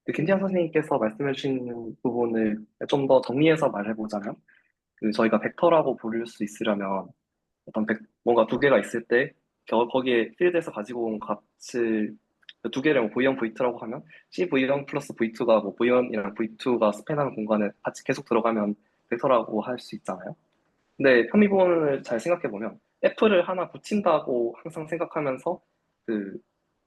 네, 김태현 네, 선생님께서 말씀해 주신 부분을 좀 더 정리해서 말해보자면, 저희가 벡터라고 부를 수 있으려면, 뭔가 두 개가 있을 때, 거기에 필드에서 가지고 온 값을 두 개를 뭐 V1, V2라고 하면, CV1 플러스 V2가 뭐 V1이랑 V2가 스팬하는 공간에 같이 계속 들어가면 벡터라고 할 수 있잖아요. 근데 편미분을 잘 생각해보면, F를 하나 붙인다고 항상 생각하면서, 그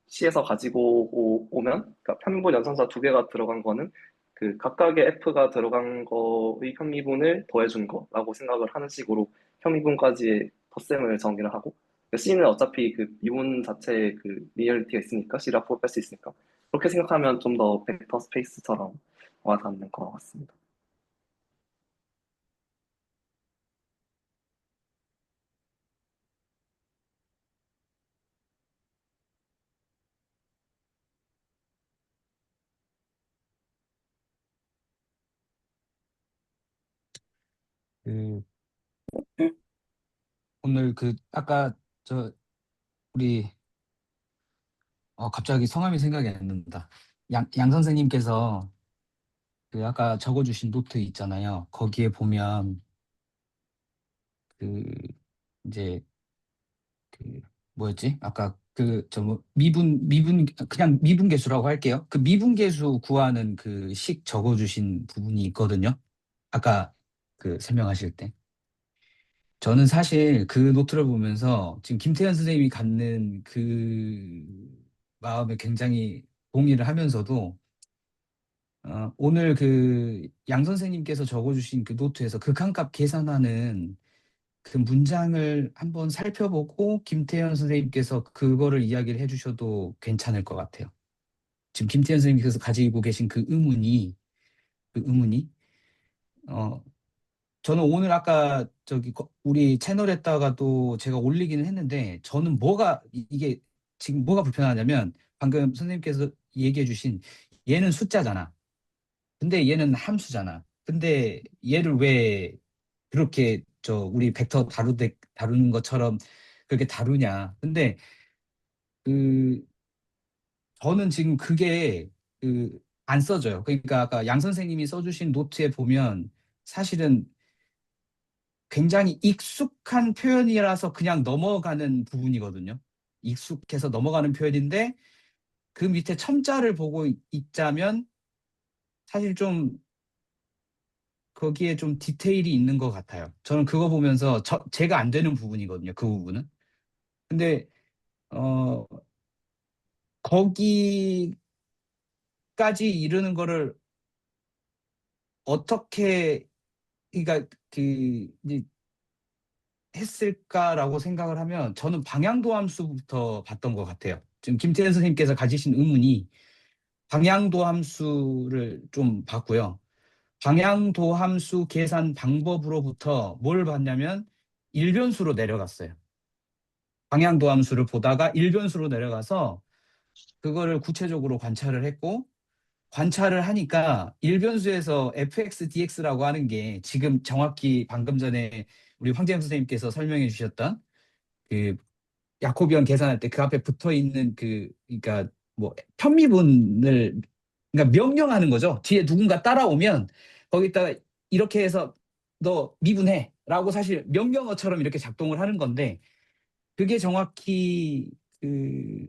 C에서 가지고 오면, 그러니까 편미분 연산자 두 개가 들어간 거는 그 각각의 F가 들어간 거의 편미분을 더해준 거라고 생각을 하는 식으로 혐의문까지의 덧셈을 정의를 하고 C는 어차피 그 미분 자체에 그 리니어리티가 있으니까 C를 앞으로 뺄 수 있으니까 그렇게 생각하면 좀 더 벡터 스페이스처럼 와닿는 것 같습니다. 그 오늘 그 아까 저 우리 갑자기 성함이 생각이 안 난다. 양 선생님께서 그 아까 적어주신 노트 있잖아요. 거기에 보면 그 이제 그 뭐였지? 아까 그 저 뭐 미분 그냥 미분계수라고 할게요. 그 미분계수 구하는 그 식 적어주신 부분이 있거든요. 아까 그 설명하실 때. 저는 사실 그 노트를 보면서 지금 김태현 선생님이 갖는 그 마음에 굉장히 동의를 하면서도 오늘 그 양 선생님께서 적어주신 그 노트에서 극한값 계산하는 그 문장을 한번 살펴보고 김태현 선생님께서 그거를 이야기를 해주셔도 괜찮을 것 같아요. 지금 김태현 선생님께서 가지고 계신 그 의문이 어 저는 오늘 아까 저기 우리 채널에다가도 제가 올리기는 했는데 저는 이게 지금 뭐가 불편하냐면 방금 선생님께서 얘기해 주신 얘는 숫자잖아. 근데 얘는 함수잖아. 근데 얘를 왜 그렇게 우리 벡터 다루는 것처럼 그렇게 다루냐. 근데 그 저는 지금 그게 안 써져요. 그러니까 아까 양 선생님이 써주신 노트에 보면 사실은 굉장히 익숙한 표현이라서 그냥 넘어가는 부분이거든요. 익숙해서 넘어가는 표현인데 그 밑에 첨자를 보고 있자면 사실 좀 거기에 좀 디테일이 있는 것 같아요. 저는 그거 보면서 제가 안 되는 부분이거든요. 그 부분은. 근데 어 거기까지 이르는 거를 어떻게 그러니까 이제 했을까라고 생각을 하면 저는 방향도 함수부터 봤던 것 같아요. 지금 김태현 선생님께서 가지신 의문이 방향도 함수를 좀 봤고요. 방향도 함수 계산 방법으로부터 뭘 봤냐면 일변수로 내려갔어요. 방향도 함수를 보다가 일변수로 내려가서 그거를 구체적으로 관찰을 했고 관찰을 하니까 일변수에서 fx, dx라고 하는 게 지금 정확히 방금 전에 우리 황재영 선생님께서 설명해 주셨던 그 야코비언 계산할 때 그 앞에 붙어 있는 그러니까 뭐 편미분을 그러니까 명령하는 거죠. 뒤에 누군가 따라오면 거기다가 이렇게 해서 너 미분해라고 사실 명령어처럼 이렇게 작동을 하는 건데 그게 정확히 그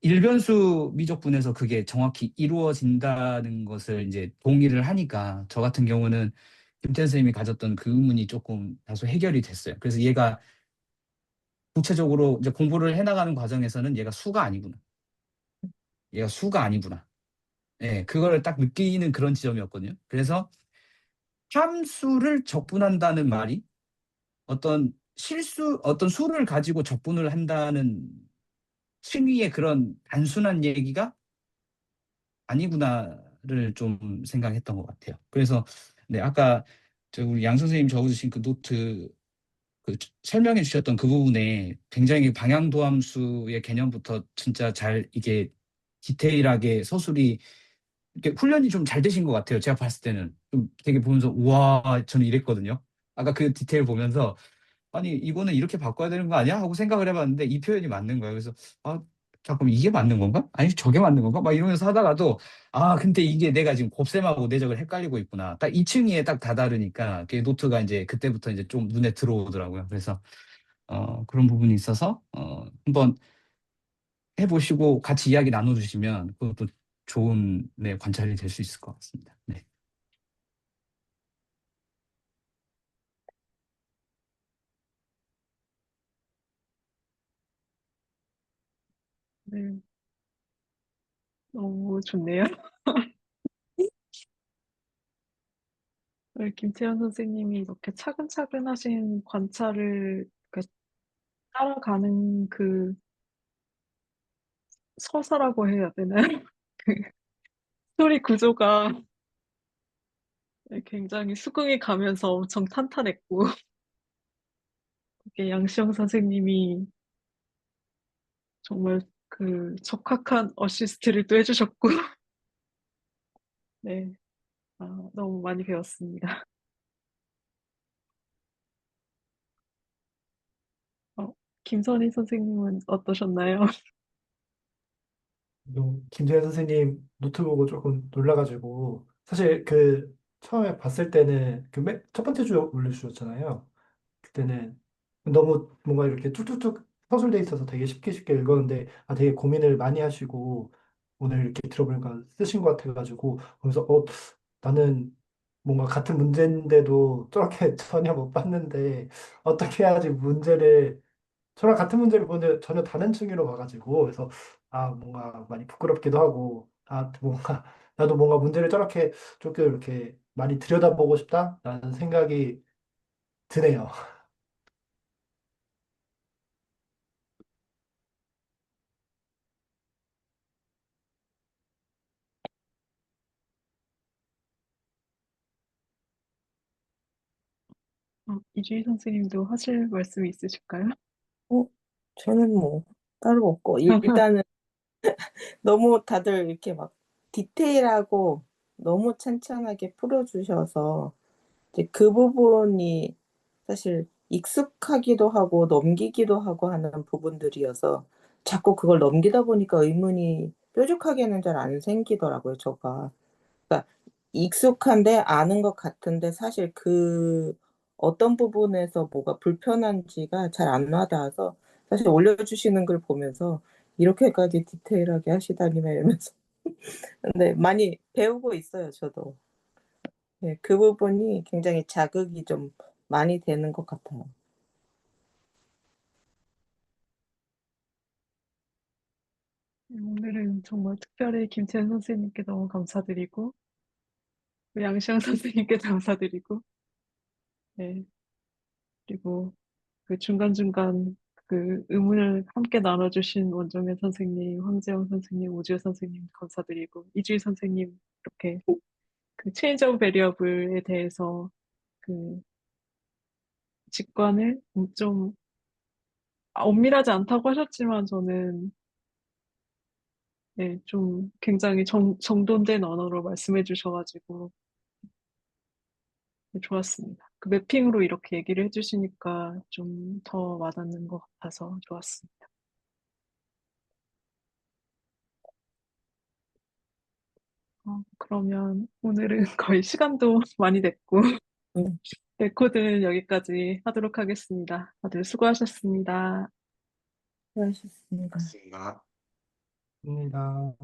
일변수 미적분에서 그게 정확히 이루어진다는 것을 이제 동의를 하니까 저 같은 경우는 김태현 선생님이 가졌던 그 의문이 조금 다소 해결이 됐어요. 그래서 얘가 구체적으로 이제 공부를 해나가는 과정에서는 얘가 수가 아니구나. 얘가 수가 아니구나. 예, 그거를 딱 느끼는 그런 지점이었거든요. 그래서 함수를 적분한다는 말이 어떤 수를 가지고 적분을 한다는 층위의 그런 단순한 얘기가 아니구나를 좀 생각했던 것 같아요. 그래서 네, 아까 우리 양 선생님 적어주신 그 노트 설명해 주셨던 그 부분에 굉장히 방향도함수의 개념부터 진짜 잘 이게 디테일하게 서술이 이렇게 훈련이 좀 잘 되신 것 같아요. 제가 봤을 때는 좀 되게 보면서 우와 저는 이랬거든요. 아까 그 디테일 보면서 아니 이거는 이렇게 바꿔야 되는 거 아니야? 하고 생각을 해봤는데 이 표현이 맞는 거예요. 그래서 아 잠깐만 이게 맞는 건가? 아니 저게 맞는 건가? 막 이러면서 하다가도 근데 이게 내가 지금 곱셈하고 내적을 헷갈리고 있구나. 딱 2층에 딱 다다르니까 그 노트가 이제 그때부터 이제 좀 눈에 들어오더라고요. 그래서 그런 부분이 있어서 한번 해보시고 같이 이야기 나눠주시면 그것도 좋은 네, 관찰이 될 수 있을 것 같습니다. 네. 네, 너무 좋네요. 오늘 김태현 선생님이 이렇게 차근차근 하신 관찰을 이렇게 따라가는 그 서사라고 해야 되나요? 그 스토리 구조가 굉장히 수긍이 가면서 엄청 탄탄했고, 그게 양시영 선생님이 정말 그 적확한 어시스트를 또 해주셨고, 네, 너무 많이 배웠습니다. 어, 김선희 선생님은 어떠셨나요? 김재현 선생님 노트북을 조금 놀라가지고 사실 그 처음에 봤을 때는 그 첫 번째 주 올려주셨잖아요. 그때는 너무 뭔가 이렇게 뚝뚝뚝 서술돼 있어서 되게 쉽게 쉽게 읽었는데 되게 고민을 많이 하시고 오늘 이렇게 들어보니까 쓰신 것 같아가지고 그래서 나는 뭔가 같은 문제인데도 저렇게 전혀 못 봤는데 어떻게 해야지 문제를 저랑 같은 문제를 보는데 전혀 다른 층위로 봐가지고 그래서 뭔가 많이 부끄럽기도 하고 뭔가 나도 뭔가 문제를 저렇게 조금 이렇게 많이 들여다보고 싶다라는 생각이 드네요. 이주희 선생님도 하실 말씀이 있으실까요? 저는 뭐 따로 없고 일단은 너무 다들 이렇게 막 디테일하고 너무 찬찬하게 풀어주셔서 이제 그 부분이 사실 익숙하기도 하고 넘기기도 하고 하는 부분들이어서 자꾸 그걸 넘기다 보니까 의문이 뾰족하게는 잘 안 생기더라고요, 저가. 그러니까 익숙한데 아는 것 같은데 사실 그 어떤 부분에서 뭐가 불편한지가 잘 안 와닿아서 사실 올려주시는 걸 보면서 이렇게까지 디테일하게 하시다니 이러면서 근데 많이 배우고 있어요, 저도. 네, 그 부분이 굉장히 자극이 좀 많이 되는 것 같아요. 오늘은 정말 특별히 김태현 선생님께 너무 감사드리고, 양시영 선생님께 감사드리고, 네, 그리고 그 중간중간 그 의문을 함께 나눠주신 원정현 선생님, 황재영 선생님, 오지호 선생님 감사드리고, 이주희 선생님 이렇게 그 체인지 오브 베리어블에 대해서 그 직관을 좀 엄밀하지 않다고 하셨지만 저는 네, 좀 굉장히 정돈된 언어로 말씀해 주셔가지고 네, 좋았습니다. 그 매핑으로 이렇게 얘기를 해주시니까 좀 더 와닿는 것 같아서 좋았습니다. 그러면 오늘은 거의 시간도 많이 됐고 음, 레코드는 여기까지 하도록 하겠습니다. 다들 수고하셨습니다. 수고하셨습니다. 맞습니다. 입니다.